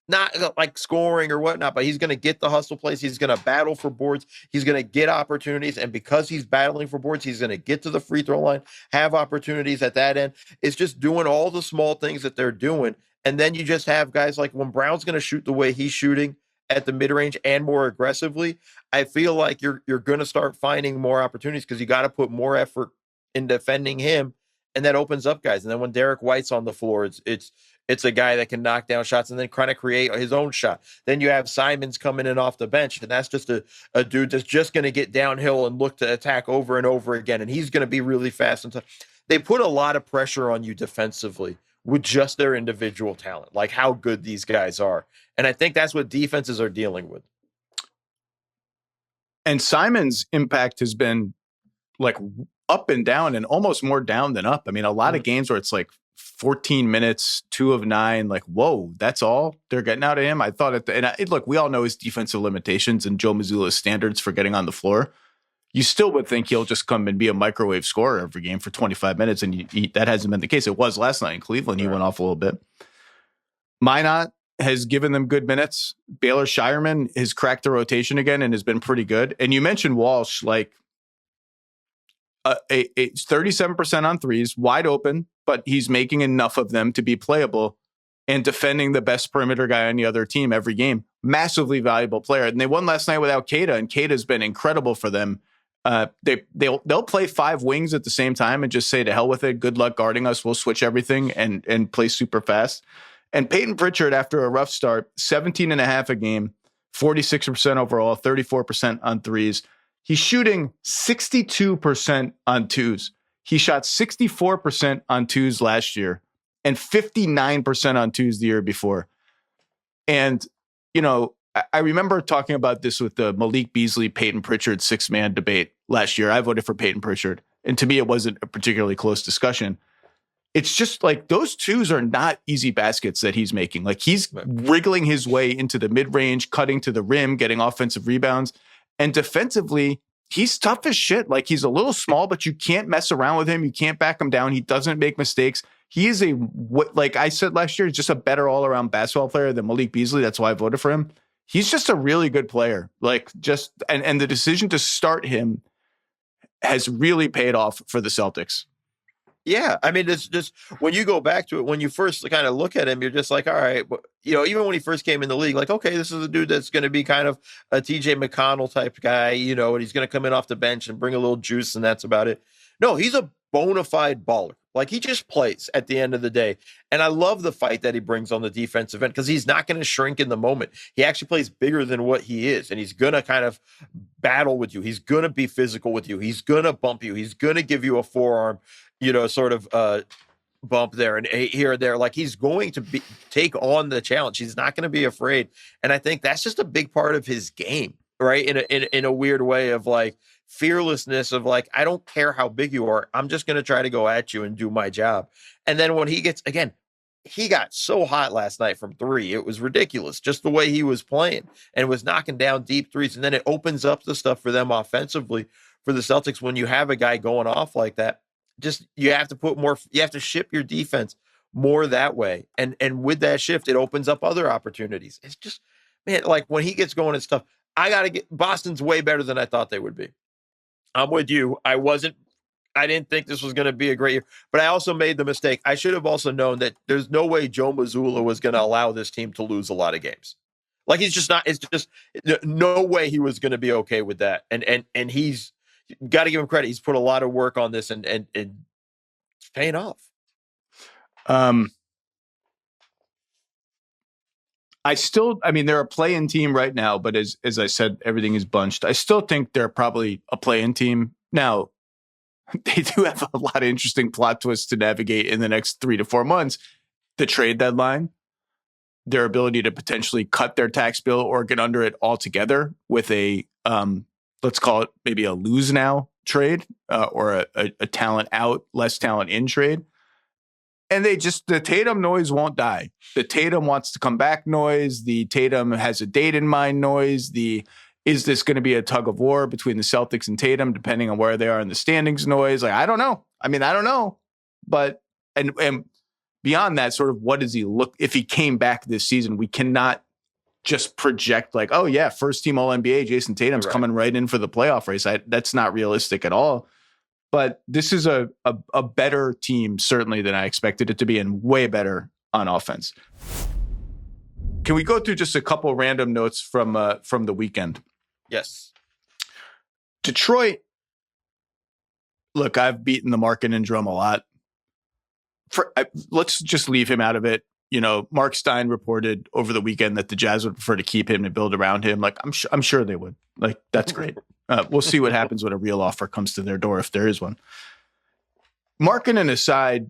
S2: not like scoring or whatnot, but he's going to get the hustle plays. He's going to battle for boards. He's going to get opportunities. And because he's battling for boards, he's going to get to the free throw line, have opportunities at that end. It's just doing all the small things that they're doing. And then you just have guys like when Brown's going to shoot the way he's shooting at the mid-range and more aggressively, I feel like you're going to start finding more opportunities because you got to put more effort in defending him, and that opens up guys. And then when Derek White's on the floor, it's a guy that can knock down shots and then kind of create his own shot. Then you have Simons coming in off the bench, and that's just a dude that's just going to get downhill and look to attack over and over again, and he's going to be really fast. And they put a lot of pressure on you defensively with just their individual talent, like how good these guys are. And I think that's what defenses are dealing with.
S1: And Simon's impact has been like up and down and almost more down than up. I mean, a lot of games where it's like 14 minutes, 2 of 9, like, whoa, that's all they're getting out of him. I thought look, we all know his defensive limitations and Joe Mazzulla's standards for getting on the floor. You still would think he'll just come and be a microwave scorer every game for 25 minutes, and that hasn't been the case. It was last night in Cleveland. He went off a little bit. Minot has given them good minutes. Baylor Shireman has cracked the rotation again and has been pretty good. And you mentioned Walsh, like a 37% on threes, wide open, but he's making enough of them to be playable and defending the best perimeter guy on the other team every game. Massively valuable player. And they won last night without Queta, and Queta's been incredible for them. They'll play 5 wings at the same time and just say to hell with it. Good luck guarding us. We'll switch everything and play super fast. And Peyton Pritchard, after a rough start, 17 and a half a game, 46% overall, 34% on threes. He's shooting 62% on twos. He shot 64% on twos last year and 59% on twos the year before. And, I remember talking about this with the Malik Beasley, Peyton Pritchard 6-man debate last year. I voted for Peyton Pritchard. And to me, it wasn't a particularly close discussion. It's just like those twos are not easy baskets that he's making. Like he's wriggling his way into the mid-range, cutting to the rim, getting offensive rebounds. And defensively, he's tough as shit. Like he's a little small, but you can't mess around with him. You can't back him down. He doesn't make mistakes. He is like I said last year, just a better all-around basketball player than Malik Beasley. That's why I voted for him. He's just a really good player. And the decision to start him has really paid off for the Celtics.
S2: Yeah, I mean, it's just when you go back to it, when you first kind of look at him, you're just like, all right, even when he first came in the league, like, okay, this is a dude that's going to be kind of a TJ McConnell type guy, and he's going to come in off the bench and bring a little juice, and that's about it. No, he's a bona fide baller. Like he just plays at the end of the day. And I love the fight that he brings on the defensive end because he's not going to shrink in the moment. He actually plays bigger than what he is. And he's going to kind of battle with you. He's going to be physical with you. He's going to bump you. He's going to give you a forearm, sort of bump there and here and there. Like he's going to take on the challenge. He's not going to be afraid. And I think that's just a big part of his game, right? In a weird way of like, fearlessness of like, I don't care how big you are. I'm just going to try to go at you and do my job. And then when he got so hot last night from 3. It was ridiculous just the way he was playing and was knocking down deep threes. And then it opens up the stuff for them offensively for the Celtics. When you have a guy going off like that, just, you have to ship your defense more that way. And with that shift, it opens up other opportunities. It's just, man, like when he gets going and stuff, Boston's way better than I thought they would be. I'm with you. I didn't think this was going to be a great year, but I also made the mistake. I should have also known that there's no way Joe Mazzulla was going to allow this team to lose a lot of games. Like he's just not, it's just no way he was going to be okay with that. And he's got to give him credit. He's put a lot of work on this and it's paying off.
S1: They're a play-in team right now, but as I said, everything is bunched. I still think they're probably a play-in team. Now, they do have a lot of interesting plot twists to navigate in the next 3 to 4 months. The trade deadline, their ability to potentially cut their tax bill or get under it altogether with a, let's call it maybe a lose now trade or a talent out, less talent in trade. And the Tatum noise won't die. The Tatum wants to come back noise. The Tatum has a date in mind noise. Is this going to be a tug of war between the Celtics and Tatum, depending on where they are in the standings noise? Like, I don't know. I don't know. But, and beyond that, sort of what does he look, if he came back this season, we cannot just project like, oh yeah, first team All-NBA, Jason Tatum's coming right in for the playoff race. That's not realistic at all. But this is a better team, certainly, than I expected it to be, and way better on offense. Can we go through just a couple random notes from the weekend?
S2: Yes.
S1: Detroit. Look, I've beaten the Markkanen drum a lot. Let's just leave him out of it. Mark Stein reported over the weekend that the Jazz would prefer to keep him and build around him. Like, I'm sure they would. Like, that's great. We'll see what happens when a real offer comes to their door, if there is one. Markkanen aside,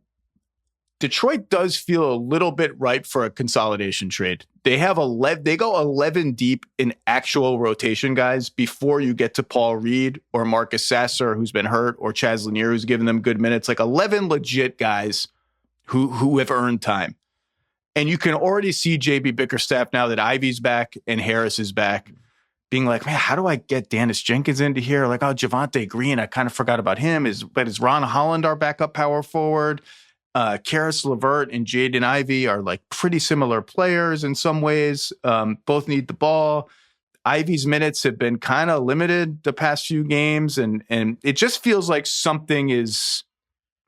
S1: Detroit does feel a little bit ripe for a consolidation trade. They go 11 deep in actual rotation guys before you get to Paul Reed or Marcus Sasser, who's been hurt, or Chaz Lanier, who's given them good minutes. Like 11 legit guys who have earned time. And you can already see JB Bickerstaff now that Ivy's back and Harris is back, being like, man, how do I get Dennis Jenkins into here? Like, oh, Javonte Green, I kind of forgot about him. But is Ron Holland our backup power forward? Karis LeVert and Jaden Ivey are like pretty similar players in some ways. Both need the ball. Ivy's minutes have been kind of limited the past few games. And it just feels like something is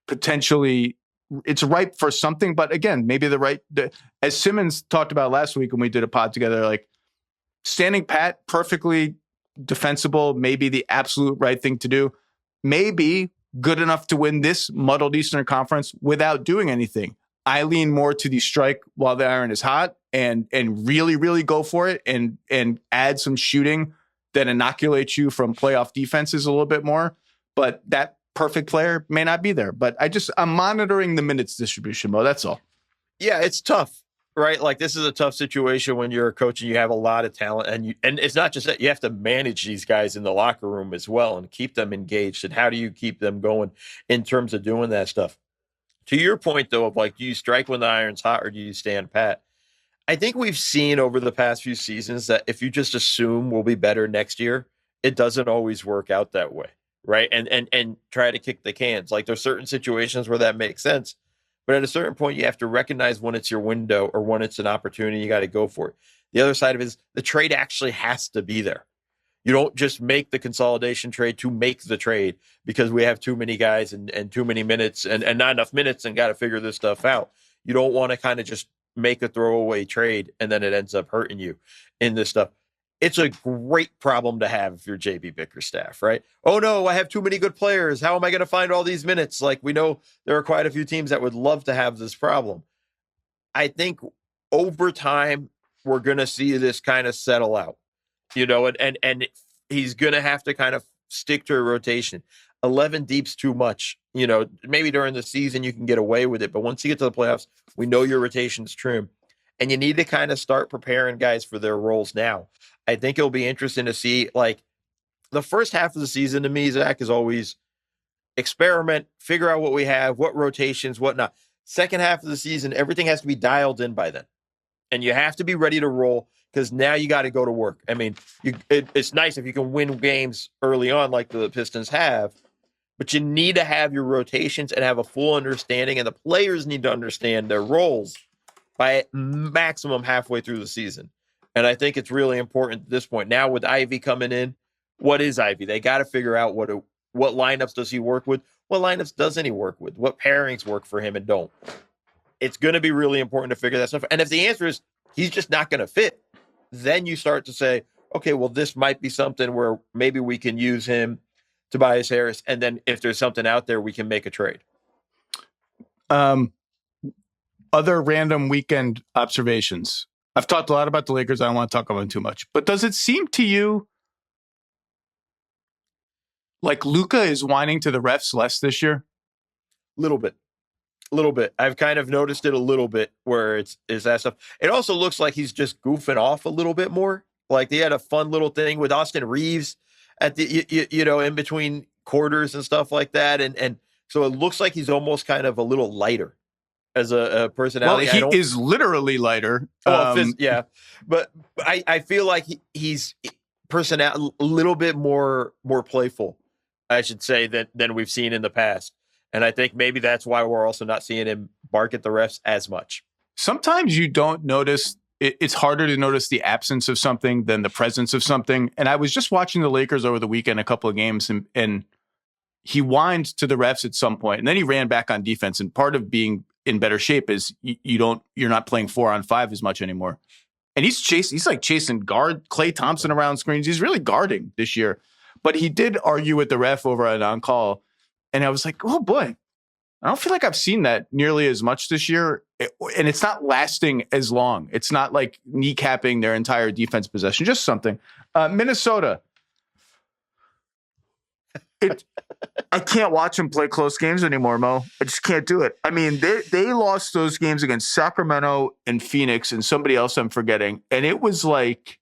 S1: potentially, it's ripe for something. But again, maybe as Simmons talked about last week when we did a pod together, like standing pat, perfectly defensible, maybe the absolute right thing to do. Maybe good enough to win this muddled Eastern Conference without doing anything. I lean more to the strike while the iron is hot and really, really go for it and add some shooting that inoculates you from playoff defenses a little bit more. But that perfect player may not be there. But I'm monitoring the minutes distribution, Mo. That's all.
S2: Yeah, it's tough, right? Like this is a tough situation when you're a coach and you have a lot of talent, and it's not just that you have to manage these guys in the locker room as well and keep them engaged. And how do you keep them going in terms of doing that stuff? To your point, though, of like, do you strike when the iron's hot or do you stand pat? I think we've seen over the past few seasons that if you just assume we'll be better next year, it doesn't always work out that way, right? And try to kick the cans. Like there's certain situations where that makes sense. But at a certain point, you have to recognize when it's your window or when it's an opportunity, you got to go for it. The other side of it is the trade actually has to be there. You don't just make the consolidation trade to make the trade because we have too many guys and too many minutes and not enough minutes and got to figure this stuff out. You don't want to kind of just make a throwaway trade and then it ends up hurting you in this stuff. It's a great problem to have if you're JB Bickerstaff, right? Oh no, I have too many good players. How am I going to find all these minutes? Like we know there are quite a few teams that would love to have this problem. I think over time, we're going to see this kind of settle out, and he's going to have to kind of stick to a rotation. 11 deep's too much, maybe during the season you can get away with it. But once you get to the playoffs, we know your rotation's trim and you need to kind of start preparing guys for their roles now. I think it'll be interesting to see, like, the first half of the season to me, Zach, is always experiment, figure out what we have, what rotations, whatnot. Second half of the season, everything has to be dialed in by then. And you have to be ready to roll because now you got to go to work. I mean, it's nice if you can win games early on like the Pistons have, but you need to have your rotations and have a full understanding, and the players need to understand their roles by maximum halfway through the season. And I think it's really important at this point. Now with Ivy coming in, what is Ivy? They got to figure out what lineups does he work with? What lineups doesn't he work with? What pairings work for him and don't? It's going to be really important to figure that stuff out. And if the answer is he's just not going to fit, then you start to say, okay, well, this might be something where maybe we can use him, Tobias Harris, and then if there's something out there, we can make a trade.
S1: Other random weekend observations. I've talked a lot about the Lakers. I don't want to talk about them too much. But does it seem to you like Luka is whining to the refs less this year?
S2: Little bit. I've kind of noticed it a little bit where it's that stuff. It also looks like he's just goofing off a little bit more. Like they had a fun little thing with Austin Reeves at the, in between quarters and stuff like that. And so it looks like he's almost kind of a little lighter as a personality.
S1: Well, he is literally lighter.
S2: Yeah. But I feel like he's a little bit more playful, I should say, than we've seen in the past. And I think maybe that's why we're also not seeing him bark at the refs as much. Sometimes
S1: you don't notice. It's harder to notice the absence of something than the presence of something. And I was just watching the Lakers over the weekend, a couple of games, and he whined to the refs at some point, and then he ran back on defense. And part of being in better shape is you're not playing 4-on-5 as much anymore. And he's like chasing guard Klay Thompson around screens. He's really guarding this year. But he did argue with the ref over an on-call. And I was like, oh boy, I don't feel like I've seen that nearly as much this year. And it's not lasting as long. It's not like kneecapping their entire defense possession, just something. Minnesota. I can't watch them play close games anymore, Mo. I just can't do it. I mean, they lost those games against Sacramento and Phoenix and somebody else I'm forgetting. And it was like,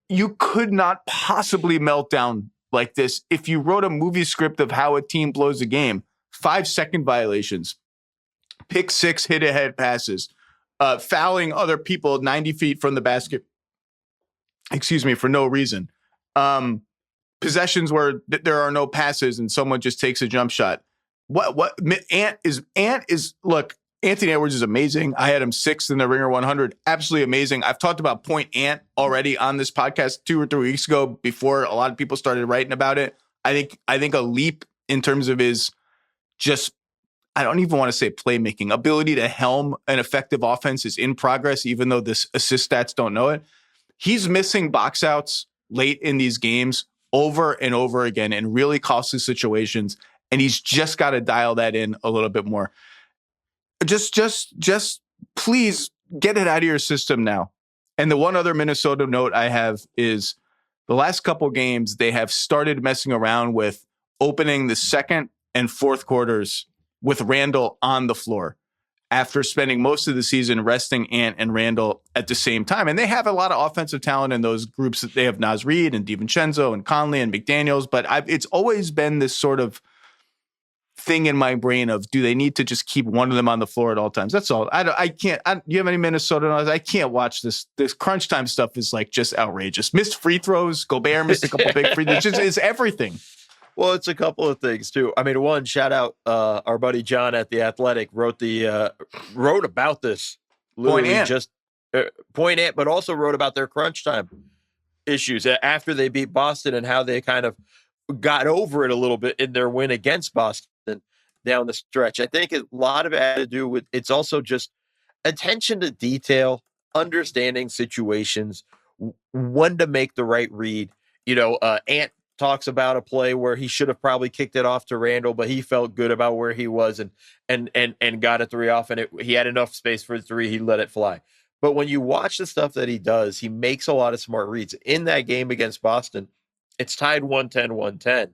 S1: you could not possibly melt down like this if you wrote a movie script of how a team blows a game. 5-second violations, pick six, hit ahead passes, fouling other people 90 feet from the basket, for no reason. Possessions where there are no passes and someone just takes a jump shot. Ant is look, Anthony Edwards is amazing. I had him 6th in the Ringer 100. Absolutely amazing. I've talked about Point Ant already on this podcast 2 or 3 weeks ago before a lot of people started writing about it. I think a leap in terms of his just, I don't even want to say playmaking, ability to helm an effective offense is in progress, even though this assist stats don't know it. He's missing box outs late in these games over and over again in really costly situations. And he's just got to dial that in a little bit more. Just please get it out of your system now. And the one other Minnesota note I have is the last couple games, they have started messing around with opening the second and fourth quarters with Randall on the floor after spending most of the season resting Ant and Randall at the same time. And they have a lot of offensive talent in those groups. They have Naz Reid and DiVincenzo and Conley and McDaniels. But it's always been this sort of thing in my brain of, do they need to just keep one of them on the floor at all times? That's all. I can't. Do you have any Minnesota noise? I can't watch this. This crunch time stuff is like just outrageous. Missed free throws. Gobert missed a couple big free throws. It's everything.
S2: Well, it's a couple of things too. I mean, one, shout out our buddy John at The Athletic wrote about this.
S1: Point
S2: Ant, but also wrote about their crunch time issues after they beat Boston and how they kind of got over it a little bit in their win against Boston down the stretch. I think a lot of it had to do with, it's also just attention to detail, understanding situations, when to make the right read. Ant talks about a play where he should have probably kicked it off to Randall, but he felt good about where he was and got a 3 off, and he had enough space for a 3. He let it fly. But when you watch the stuff that he does, he makes a lot of smart reads. In that game against Boston, it's tied 110-110.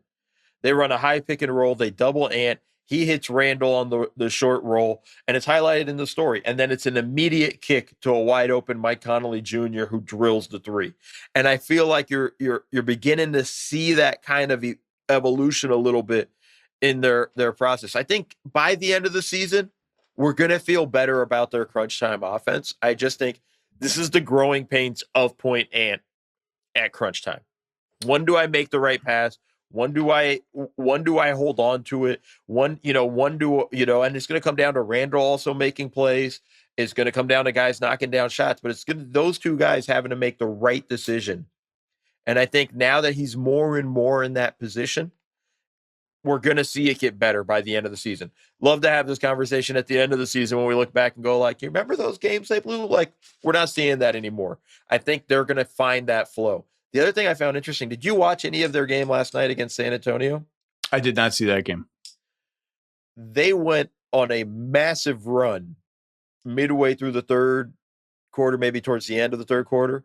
S2: They run a high pick and roll. They double Ant. He hits Randall on the short roll, and it's highlighted in the story. And then it's an immediate kick to a wide open Mike Conley Jr. who drills the 3. And I feel like you're beginning to see that kind of evolution a little bit in their process. I think by the end of the season, we're going to feel better about their crunch time offense. I just think this is the growing pains of Point Ant at crunch time. When do I make the right pass? When do I hold on to it? And it's going to come down to Randall also making plays It's going to come down to guys knocking down shots, but it's those two guys having to make the right decision. And I think now that he's more and more in that position, we're going to see it get better by the end of the season. Love to have this conversation at the end of the season when we look back and go like, you remember those games they blew? Like, we're not seeing that anymore. I think they're going to find that flow. The other thing I found interesting, did you watch any of their game last night against San Antonio?
S1: I did not see that game.
S2: They went on a massive run midway through the third quarter, maybe towards the end of the third quarter.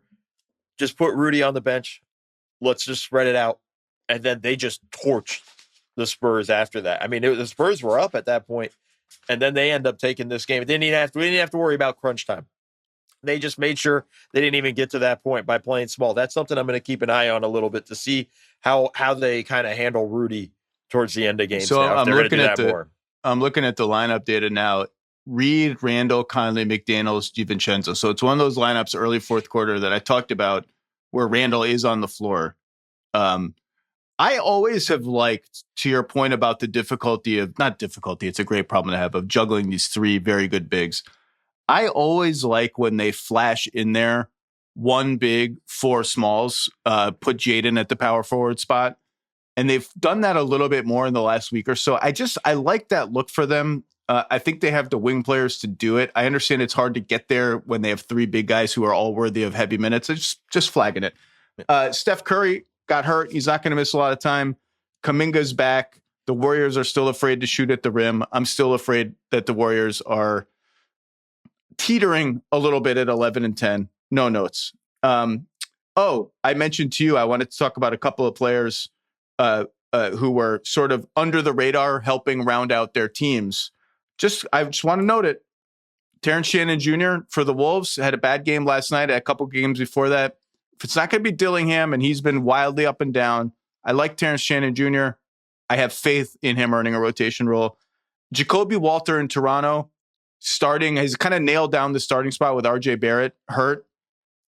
S2: Just put Rudy on the bench. Let's just spread it out. And then they just torched the Spurs after that. I mean, the Spurs were up at that point, and then they end up taking this game. We didn't have to worry about crunch time. They just made sure they didn't even get to that point by playing small. That's something I'm going to keep an eye on a little bit to see how they kind of handle Rudy towards the end of games.
S1: So
S2: now,
S1: I'm looking at the lineup data now. Reed, Randall, Conley, McDaniels, DiVincenzo. So it's one of those lineups early fourth quarter that I talked about where Randall is on the floor. I always have liked, to your point about the not difficulty, it's a great problem to have, of juggling these three very good bigs. I always like when they flash in there, one big, four smalls, put Jayden at the power forward spot. And they've done that a little bit more in the last week or so. I like that look for them. I think they have the wing players to do it. I understand it's hard to get there when they have three big guys who are all worthy of heavy minutes. It's just flagging it. Steph Curry got hurt. He's not going to miss a lot of time. Kuminga's back. The Warriors are still afraid to shoot at the rim. I'm still afraid that the Warriors are teetering a little bit at 11 and 10. No notes. I mentioned to you, I wanted to talk about a couple of players who were sort of under the radar, helping round out their teams. I just want to note it. Terrence Shannon Jr. for the Wolves had a bad game last night. A couple games before that. If it's not going to be Dillingham, and he's been wildly up and down, I like Terrence Shannon Jr. I have faith in him earning a rotation role. Jacoby Walter in Toronto, he's kind of nailed down the starting spot with RJ Barrett hurt.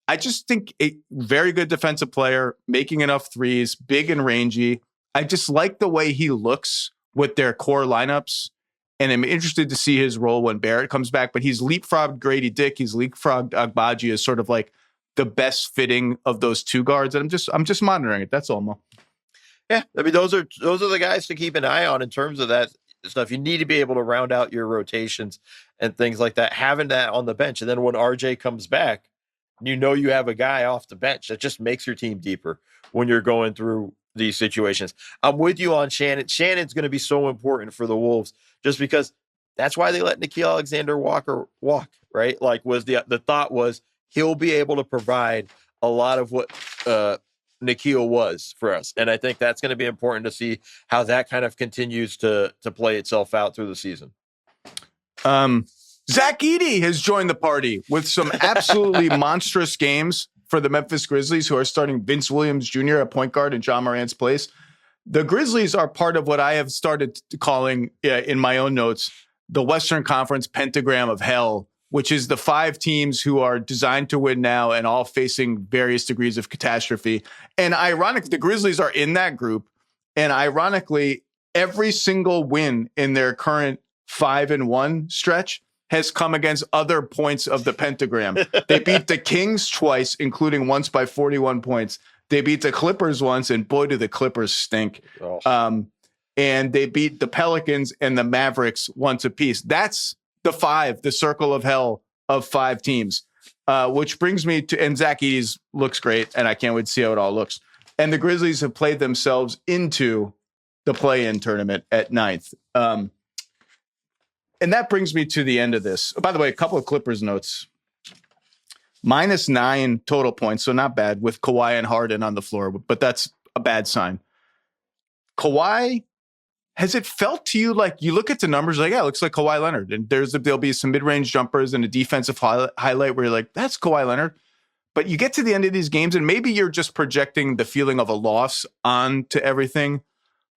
S1: I just think a very good defensive player, making enough threes, big and rangy. I just like the way he looks with their core lineups. And I'm interested to see his role when Barrett comes back. But he's leapfrogged Grady Dick. He's leapfrogged Agbaji as sort of like the best fitting of those two guards. And I'm just monitoring it. That's all, Mo.
S2: Yeah, I mean, those are the guys to keep an eye on in terms of that stuff. You need to be able to round out your rotations and things like that. Having that on the bench, and then when RJ comes back, you have a guy off the bench that just makes your team deeper when you're going through these situations. I'm with you on Shannon. Shannon's going to be so important for the Wolves just because that's why they let Nickeil Alexander-Walker walk, right? Like the thought was he'll be able to provide a lot of what Nickeil was for us. And I think that's going to be important to see how that kind of continues to play itself out through the season.
S1: Zach Edey has joined the party with some absolutely monstrous games for the Memphis Grizzlies, who are starting Vince Williams Jr. at point guard in John Morant's place. The Grizzlies are part of what I have started calling in my own notes, the Western Conference pentagram of hell, which is the five teams who are designed to win now and all facing various degrees of catastrophe. And ironically, the Grizzlies are in that group. And ironically, every single win in their current 5-1 stretch has come against other points of the pentagram. They beat the Kings twice, including once by 41 points. They beat the Clippers once, and boy, do the Clippers stink. Oh. And they beat the Pelicans and the Mavericks once apiece. That's the circle of hell of five teams, which brings me to, and Zach Edey's looks great, and I can't wait to see how it all looks. And the Grizzlies have played themselves into the play-in tournament at 9th. And that brings me to the end of this. By the way, a couple of Clippers notes. -9 total points, so not bad with Kawhi and Harden on the floor, but that's a bad sign. Kawhi, has it felt to you like you look at the numbers like, yeah, it looks like Kawhi Leonard, and there'll be some mid-range jumpers and a defensive highlight where you're like, that's Kawhi Leonard. But you get to the end of these games, and maybe you're just projecting the feeling of a loss onto everything.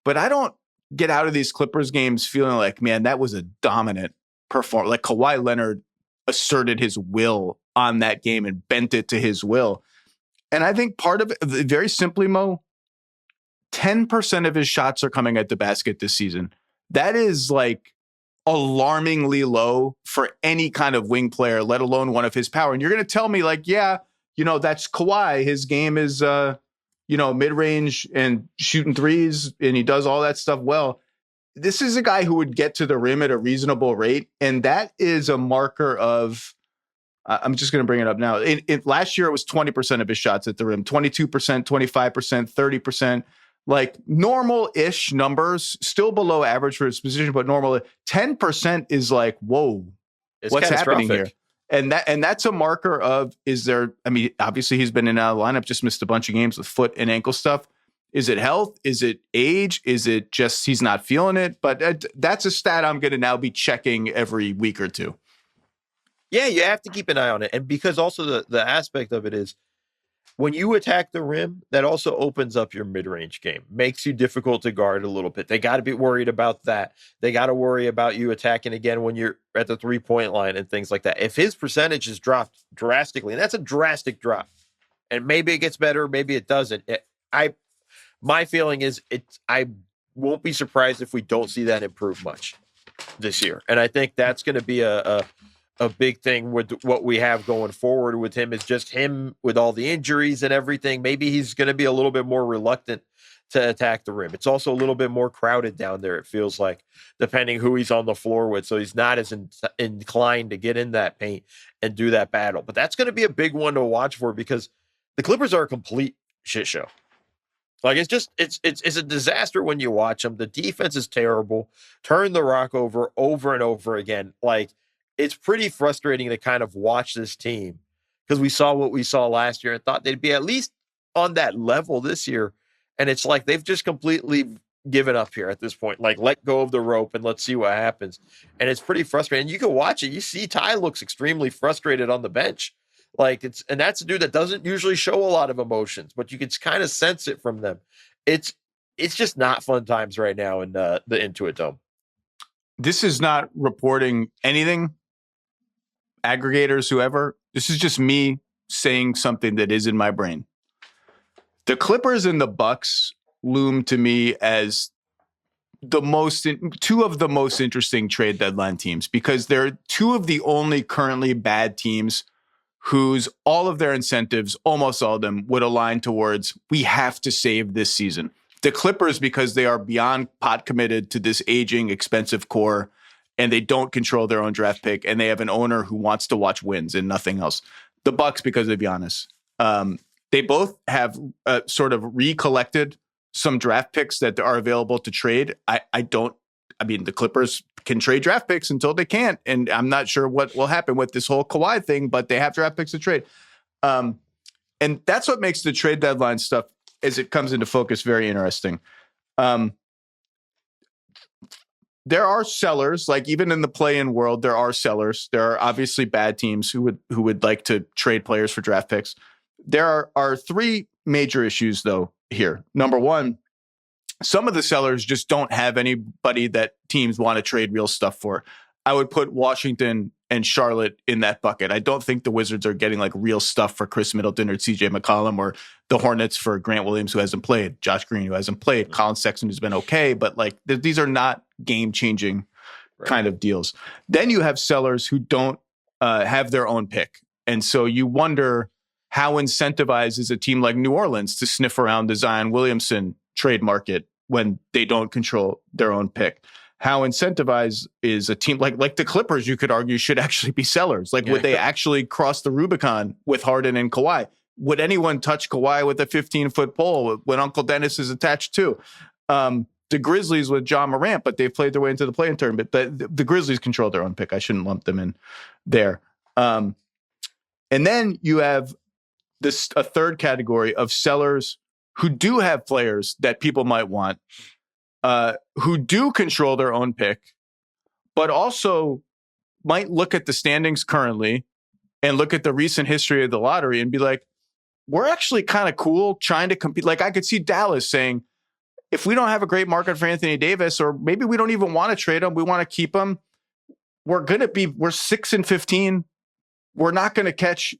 S1: But I don't get out of these Clippers games feeling like, man, that was a dominant performance. Like Kawhi Leonard asserted his will on that game and bent it to his will. And I think part of it, very simply, Mo, 10% of his shots are coming at the basket this season. That is like alarmingly low for any kind of wing player, let alone one of his power. And you're going to tell me like, yeah, that's Kawhi. His game is, mid-range and shooting threes, and he does all that stuff well. This is a guy who would get to the rim at a reasonable rate. And that is a marker of, I'm just going to bring it up now. Last year, it was 20% of his shots at the rim, 22%, 25%, 30%, like normal-ish numbers, still below average for his position, but normal. 10% is like, whoa, what's happening here? And that's a marker of, obviously he's been in and out of the lineup, just missed a bunch of games with foot and ankle stuff. Is it health? Is it age? Is it just he's not feeling it? But that's a stat I'm going to now be checking every week or two.
S2: Yeah, you have to keep an eye on it. And because also the aspect of it is when you attack the rim, that also opens up your mid-range game, makes you difficult to guard a little bit. They got to be worried about that. They got to worry about you attacking again when you're at the 3-point line and things like that. If his percentage is dropped drastically, and that's a drastic drop, and maybe it gets better, maybe it doesn't. My feeling is I won't be surprised if we don't see that improve much this year. And I think that's going to be a big thing with what we have going forward with him is just him with all the injuries and everything. Maybe he's going to be a little bit more reluctant to attack the rim. It's also a little bit more crowded down there, it feels like, depending who he's on the floor with. So he's not as inclined to get in that paint and do that battle. But that's going to be a big one to watch for because the Clippers are a complete shit show. Like it's a disaster when you watch them. The defense is terrible. Turn the rock over and over again. Like it's pretty frustrating to kind of watch this team because we saw what we saw last year and thought they'd be at least on that level this year. And it's like they've just completely given up here at this point. Like let go of the rope and let's see what happens. And it's pretty frustrating. You can watch it. You see Ty looks extremely frustrated on the bench. And that's a dude that doesn't usually show a lot of emotions, but you can kind of sense it from them. It's just not fun times right now in the Intuit Dome.
S1: This is not reporting anything, aggregators, whoever. This is just me saying something that is in my brain. The Clippers and the Bucks loom to me as two of the most interesting trade deadline teams because they're two of the only currently bad teams whose all of their incentives, almost all of them, would align towards we have to save this season. The Clippers, because they are beyond pot committed to this aging, expensive core, and they don't control their own draft pick, and they have an owner who wants to watch wins and nothing else. The Bucks, because of Giannis. They both have sort of recollected some draft picks that are available to trade. The Clippers can trade draft picks until they can't. And I'm not sure what will happen with this whole Kawhi thing, but they have draft picks to trade. And that's what makes the trade deadline stuff as it comes into focus very interesting. There are sellers, like even in the play-in world, there are sellers. There are obviously bad teams who would like to trade players for draft picks. There are three major issues, though, here. Number one, some of the sellers just don't have anybody that teams want to trade real stuff for. I would put Washington and Charlotte in that bucket. I don't think the Wizards are getting like real stuff for Chris Middleton or CJ McCollum, or the Hornets for Grant Williams, who hasn't played, Josh Green, who hasn't played, Colin Sexton, who's been okay, but like these are not game-changing kind of deals. Then you have sellers who don't have their own pick. And so you wonder how incentivized is a team like New Orleans to sniff around the Zion Williamson trade market when they don't control their own pick. How incentivized is a team like the Clippers, you could argue, should actually be sellers. Like, would they actually cross the Rubicon with Harden and Kawhi? Would anyone touch Kawhi with a 15-foot pole when Uncle Dennis is attached too? The Grizzlies with John Morant, but they've played their way into the play-in tournament. The Grizzlies control their own pick. I shouldn't lump them in there. And then you have a third category of sellers who do have players that people might want, who do control their own pick, but also might look at the standings currently and look at the recent history of the lottery and be like, we're actually kind of cool trying to compete. Like I could see Dallas saying, if we don't have a great market for Anthony Davis, or maybe we don't even want to trade him, we want to keep him, we're 6-15. We're not going to catch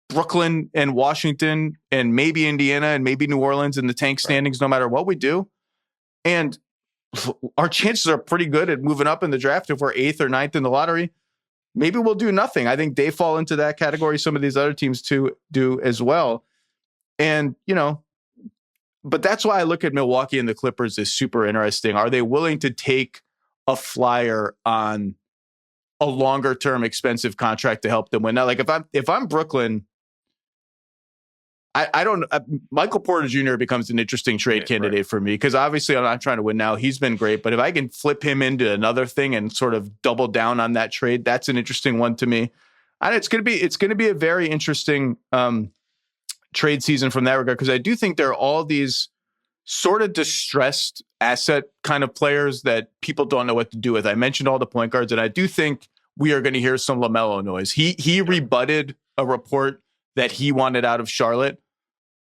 S1: Brooklyn and Washington and maybe Indiana and maybe New Orleans in the tank standings, no matter what we do. And our chances are pretty good at moving up in the draft if we're 8th or 9th in the lottery. Maybe we'll do nothing. I think they fall into that category. Some of these other teams too do as well. And, but that's why I look at Milwaukee and the Clippers as super interesting. Are they willing to take a flyer on a longer term expensive contract to help them win? Now, like if I'm Brooklyn, I don't. Michael Porter Jr. becomes an interesting trade candidate for me because obviously I'm not trying to win now. He's been great, but if I can flip him into another thing and sort of double down on that trade, that's an interesting one to me. And it's going to be a very interesting trade season from that regard because I do think there are all these sort of distressed asset kind of players that people don't know what to do with. I mentioned all the point guards, and I do think we are going to hear some LaMelo noise. He rebutted a report that he wanted out of Charlotte.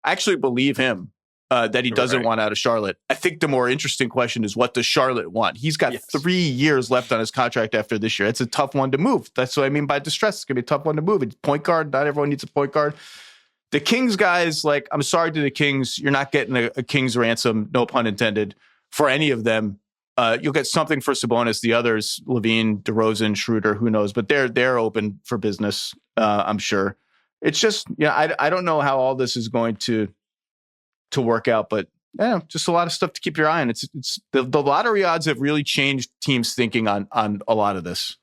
S1: I actually believe him that he doesn't want out of Charlotte. I think the more interesting question is, what does Charlotte want? He's got 3 years left on his contract after this year. It's a tough one to move. That's what I mean by distress. It's going to be a tough one to move. It's point guard. Not everyone needs a point guard. The Kings guys, like, I'm sorry to the Kings. You're not getting a Kings ransom, no pun intended, for any of them. You'll get something for Sabonis. The others, Levine, DeRozan, Schroeder, who knows? But they're open for business, I'm sure. It's just, I don't know how all this is going to work out, but just a lot of stuff to keep your eye on. It's the lottery odds have really changed teams' thinking on a lot of this.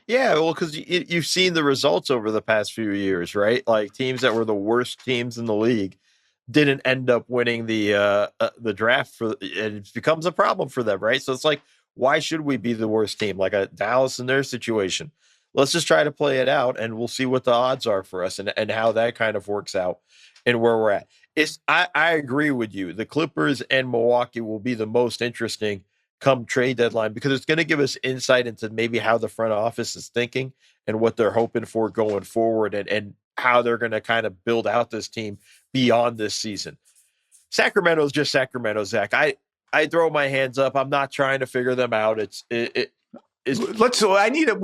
S2: Yeah, well, because you've seen the results over the past few years, right? Like teams that were the worst teams in the league didn't end up winning the draft, and it becomes a problem for them, right? So it's like, why should we be the worst team? Like a Dallas in their situation. Let's just try to play it out, and we'll see what the odds are for us and how that kind of works out and where we're at. I agree with you. The Clippers and Milwaukee will be the most interesting come trade deadline because it's going to give us insight into maybe how the front office is thinking and what they're hoping for going forward and how they're going to kind of build out this team beyond this season. Sacramento is just Sacramento, Zach. I throw my hands up. I'm not trying to figure them out.
S1: We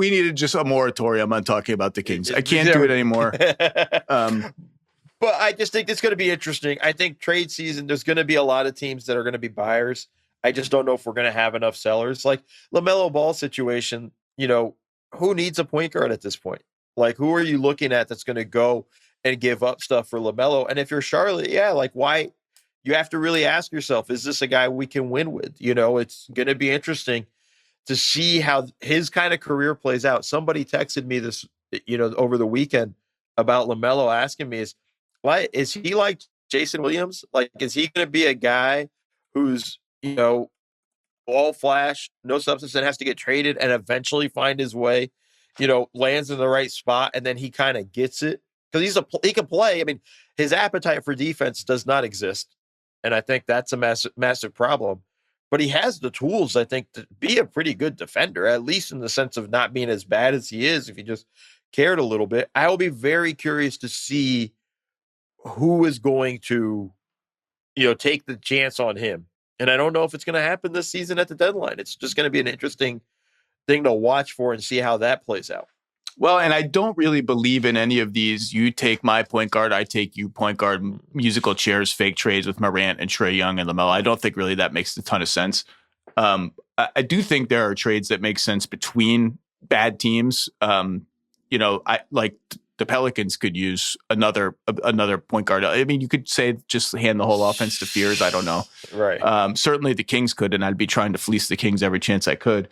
S1: needed just a moratorium on talking about the Kings. I can't do it anymore.
S2: But I just think it's going to be interesting. I think trade season, there's going to be a lot of teams that are going to be buyers. I just don't know if we're going to have enough sellers. Like LaMelo Ball situation, who needs a point guard at this point? Like, who are you looking at that's going to go and give up stuff for LaMelo? And if you're Charlotte, why? You have to really ask yourself, is this a guy we can win with? It's going to be interesting to see how his kind of career plays out. Somebody texted me this, over the weekend about LaMelo, asking me, is he like Jason Williams? Like, is he going to be a guy who's, all flash, no substance, and has to get traded and eventually find his way, lands in the right spot, and then he kind of gets it? Because he can play. I mean, his appetite for defense does not exist, and I think that's a massive, massive problem. But he has the tools, I think, to be a pretty good defender, at least in the sense of not being as bad as he is if he just cared a little bit. I will be very curious to see who is going to, take the chance on him. And I don't know if it's going to happen this season at the deadline. It's just going to be an interesting thing to watch for and see how that plays out.
S1: Well, and I don't really believe in any of these, you take my point guard, I take you point guard, musical chairs, fake trades with Morant and Trae Young and LaMelo. I don't think really that makes a ton of sense. I do think there are trades that make sense between bad teams. I like the Pelicans could use another point guard. I mean, you could say just hand the whole offense to Fears. I don't know.
S2: Right.
S1: Certainly the Kings could, and I'd be trying to fleece the Kings every chance I could.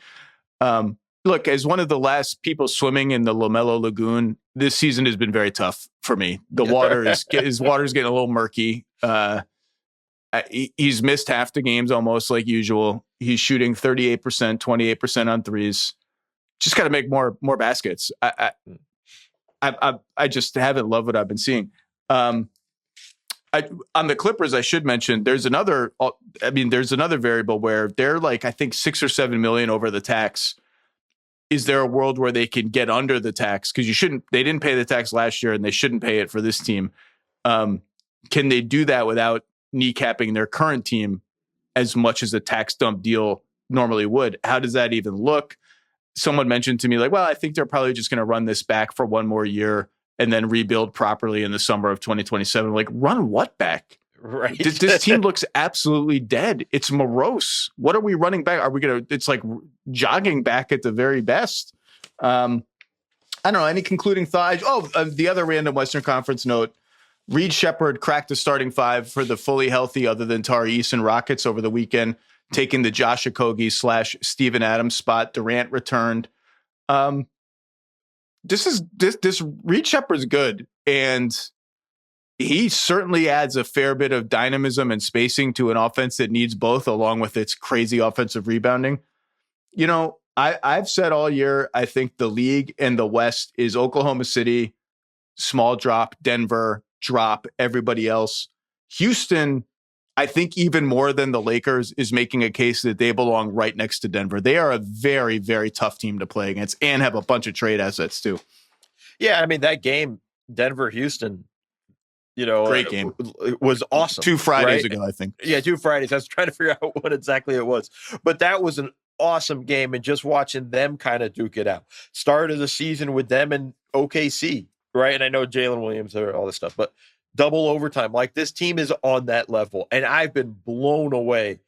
S1: Look, as one of the last people swimming in the LaMelo Lagoon, this season has been very tough for me. The water his water's getting a little murky. He's missed half the games almost like usual. He's shooting 38%, 28% on threes. Just got to make more baskets. I just haven't loved what I've been seeing. On the Clippers, I should mention there's another variable where they're like, I think 6 or 7 million over the tax. Is there a world where they can get under the tax? Because they didn't pay the tax last year and they shouldn't pay it for this team. Can they do that without kneecapping their current team as much as a tax dump deal normally would? How does that even look? Someone mentioned to me, like, well, I think they're probably just going to run this back for one more year and then rebuild properly in the summer of 2027. Like, run what back?
S2: Right.
S1: This team looks absolutely dead. It's morose. What are we running back? Are we going to, it's like jogging back at the very best. I don't know. Any concluding thoughts? The other random Western Conference note, Reed Shepherd cracked the starting five for the fully healthy other than Tari Eason Rockets over the weekend, taking the Josh Okogie / Steven Adams spot. Durant returned. This Reed Shepherd's good. And he certainly adds a fair bit of dynamism and spacing to an offense that needs both, along with its crazy offensive rebounding. You know, I've said all year, I think the league and the West is Oklahoma City, small drop, Denver, drop, everybody else. Houston, I think even more than the Lakers, is making a case that they belong right next to Denver. They are a very, very tough team to play against and have a bunch of trade assets too.
S2: Yeah, I mean, that game, Denver-Houston,
S1: great game.
S2: It was awesome.
S1: 2 Fridays ago, I think.
S2: Yeah, 2 Fridays. I was trying to figure out what exactly it was. But that was an awesome game, and just watching them kind of duke it out. Start of the season with them and OKC, right? And I know Jalen Williams or all this stuff, but double overtime. Like, this team is on that level, and I've been blown away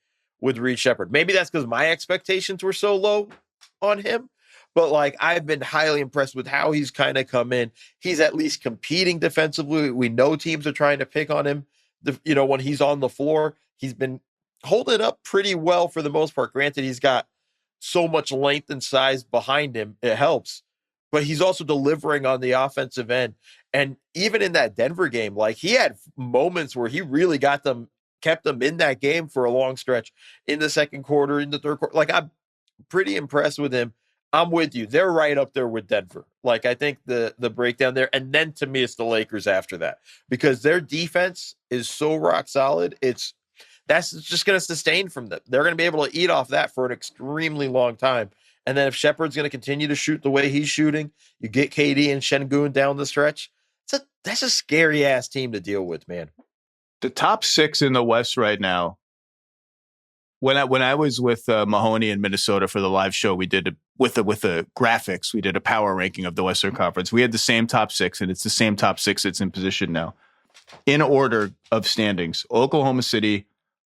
S2: with Reed Shepherd. Maybe that's because my expectations were so low on him. But, like, I've been highly impressed with how he's kind of come in. He's at least competing defensively. We know teams are trying to pick on him. When he's on the floor, he's been holding up pretty well for the most part. Granted, he's got so much length and size behind him. It helps. But he's also delivering on the offensive end. And even in that Denver game, like, he had moments where he really kept them in that game for a long stretch in the second quarter, in the third quarter. Like, I'm pretty impressed with him. I'm with you. They're right up there with Denver. Like, I think the breakdown there, and then to me, it's the Lakers after that, because their defense is so rock solid. That's just going to sustain from them. They're going to be able to eat off that for an extremely long time. And then if Shepard's going to continue to shoot the way he's shooting, you get KD and Şengün down the stretch. That's a scary ass team to deal with, man.
S1: The top 6 in the West right now. When I was with Mahoney in Minnesota for the live show, we did with the graphics, we did a power ranking of the Western Conference. We had the same top 6, and it's the same top 6 that's in position now. In order of standings: Oklahoma City,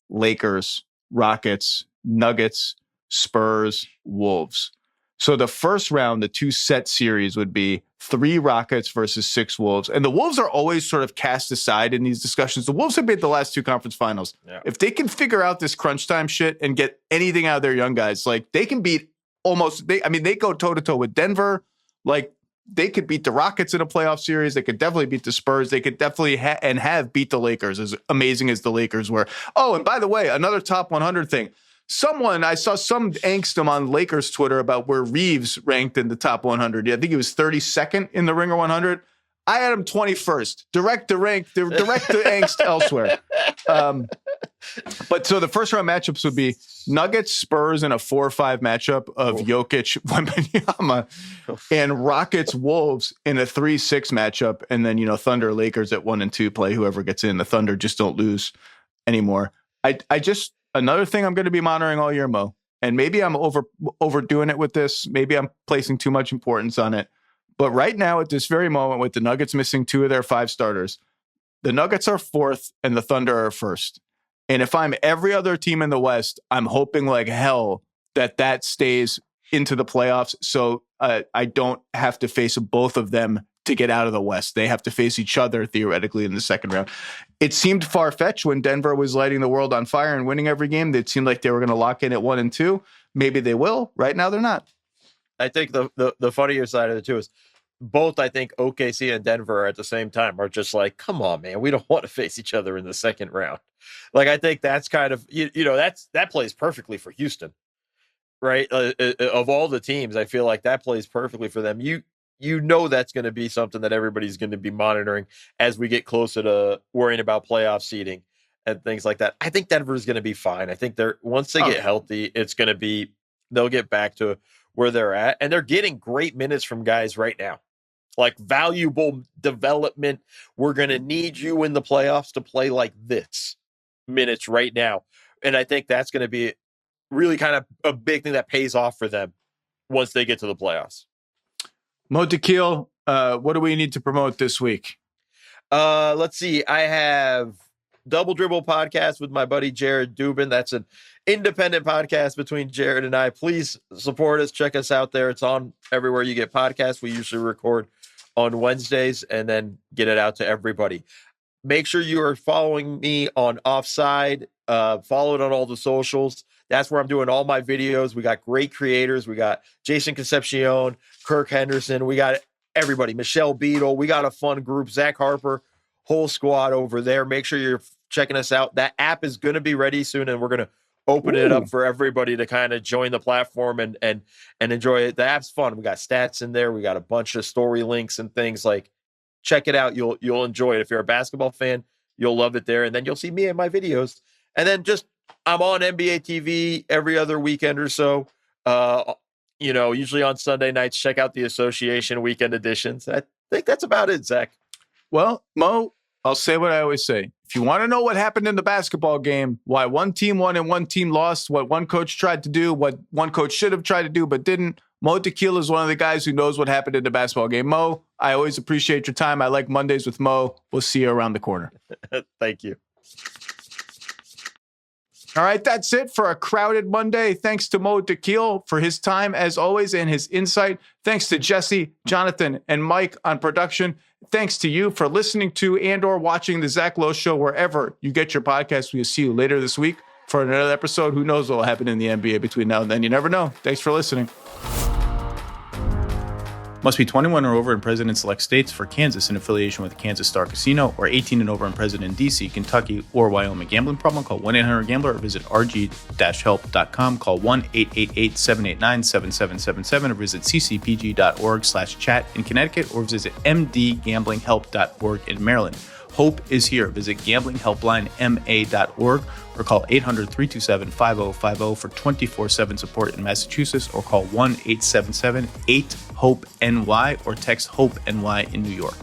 S1: Lakers, Rockets, Nuggets, Spurs, Wolves. So the first round, the 2 set series would be 3 Rockets versus 6 Wolves. And the Wolves are always sort of cast aside in these discussions. The Wolves have made the last 2 conference finals. Yeah. If they can figure out this crunch time shit and get anything out of their young guys, like, they can beat they go toe-to-toe with Denver. Like, they could beat the Rockets in a playoff series. They could definitely beat the Spurs. They could definitely have beat the Lakers, as amazing as the Lakers were. Oh, and by the way, another top 100 thing. I saw some angst on Lakers Twitter about where Reeves ranked in the top 100. I think he was 32nd in the Ringer 100. I had him 21st. Direct the angst elsewhere. But so the first round matchups would be Nuggets, Spurs in a 4-5 matchup of Jokic, Wembanyama, and Rockets, Wolves in a 3-6 matchup. And then, Thunder, Lakers at 1 and 2 play whoever gets in. The Thunder just don't lose anymore. Another thing I'm going to be monitoring all year, Mo, and maybe I'm overdoing it with this. Maybe I'm placing too much importance on it. But right now, at this very moment, with the Nuggets missing 2 of their 5 starters, the Nuggets are 4th and the Thunder are 1st. And if I'm every other team in the West, I'm hoping like hell that stays into the playoffs. So I don't have to face both of them to get out of the West. They have to face each other theoretically in the second round. It seemed far-fetched when Denver was lighting the world on fire and winning every game. It seemed like they were going to lock in at 1 and 2. Maybe they will. Right now, they're not.
S2: I think the funnier side of it too is both, I think OKC and Denver at the same time are just like, come on, man, we don't want to face each other in the second round. Like, I think that's kind of, that plays perfectly for Houston, right? Of all the teams, I feel like that plays perfectly for them. That's going to be something that everybody's going to be monitoring as we get closer to worrying about playoff seeding and things like that. I think Denver is going to be fine. I think once they get healthy, they'll get back to where they're at, and they're getting great minutes from guys right now, like valuable development. We're going to need you in the playoffs to play like this minutes right now. And I think that's going to be really kind of a big thing that pays off for them once they get to the playoffs.
S1: Mo Dakhil, what do we need to promote this week?
S2: Let's see. I have Double Dribble podcast with my buddy Jared Dubin. That's an independent podcast between Jared and I. Please support us. Check us out there. It's on everywhere you get podcasts. We usually record on Wednesdays and then get it out to everybody. Make sure you are following me on Offside. Follow it on all the socials. That's where I'm doing all my videos. We got great creators. We got Jason Concepcion, Kirk Henderson. We got everybody. Michelle Beadle. We got a fun group. Zach Harper, whole squad over there. Make sure you're checking us out. That app is going to be ready soon, and we're going to open it up for everybody to kind of join the platform and enjoy it. The app's fun. We got stats in there. We got a bunch of story links and things. Like, check it out. You'll enjoy it. If you're a basketball fan, you'll love it there. And then you'll see me in my videos. And then I'm on NBA TV every other weekend or so. Usually on Sunday nights. Check out the association weekend editions. I think that's about it, Zach.
S1: Well, Mo, I'll say what I always say. If you want to know what happened in the basketball game, why one team won and one team lost, what one coach tried to do, what one coach should have tried to do but didn't, Mo Dakhil is one of the guys who knows what happened in the basketball game. Mo, I always appreciate your time. I like Mondays with Mo. We'll see you around the corner.
S2: Thank you.
S1: All right, that's it for a crowded Monday. Thanks to Mo Dakhil for his time, as always, and his insight. Thanks to Jesse, Jonathan, and Mike on production. Thanks to you for listening to and or watching The Zach Lowe Show wherever you get your podcast. We'll see you later this week for another episode. Who knows what will happen in the NBA between now and then? You never know. Thanks for listening. Must be 21 or over and present in select states. For Kansas in affiliation with Kansas Star Casino, or 18 and over and present in D.C., Kentucky, or Wyoming. Gambling problem? Call 1-800-GAMBLER or visit rg-help.com. Call 1-888-789-7777 or visit ccpg.org/chat in Connecticut or visit mdgamblinghelp.org in Maryland. Hope is here. Visit gamblinghelplinema.org or call 800-327-5050 for 24/7 support in Massachusetts, or call 1-877-8-HOPE-NY or text HOPE-NY in New York.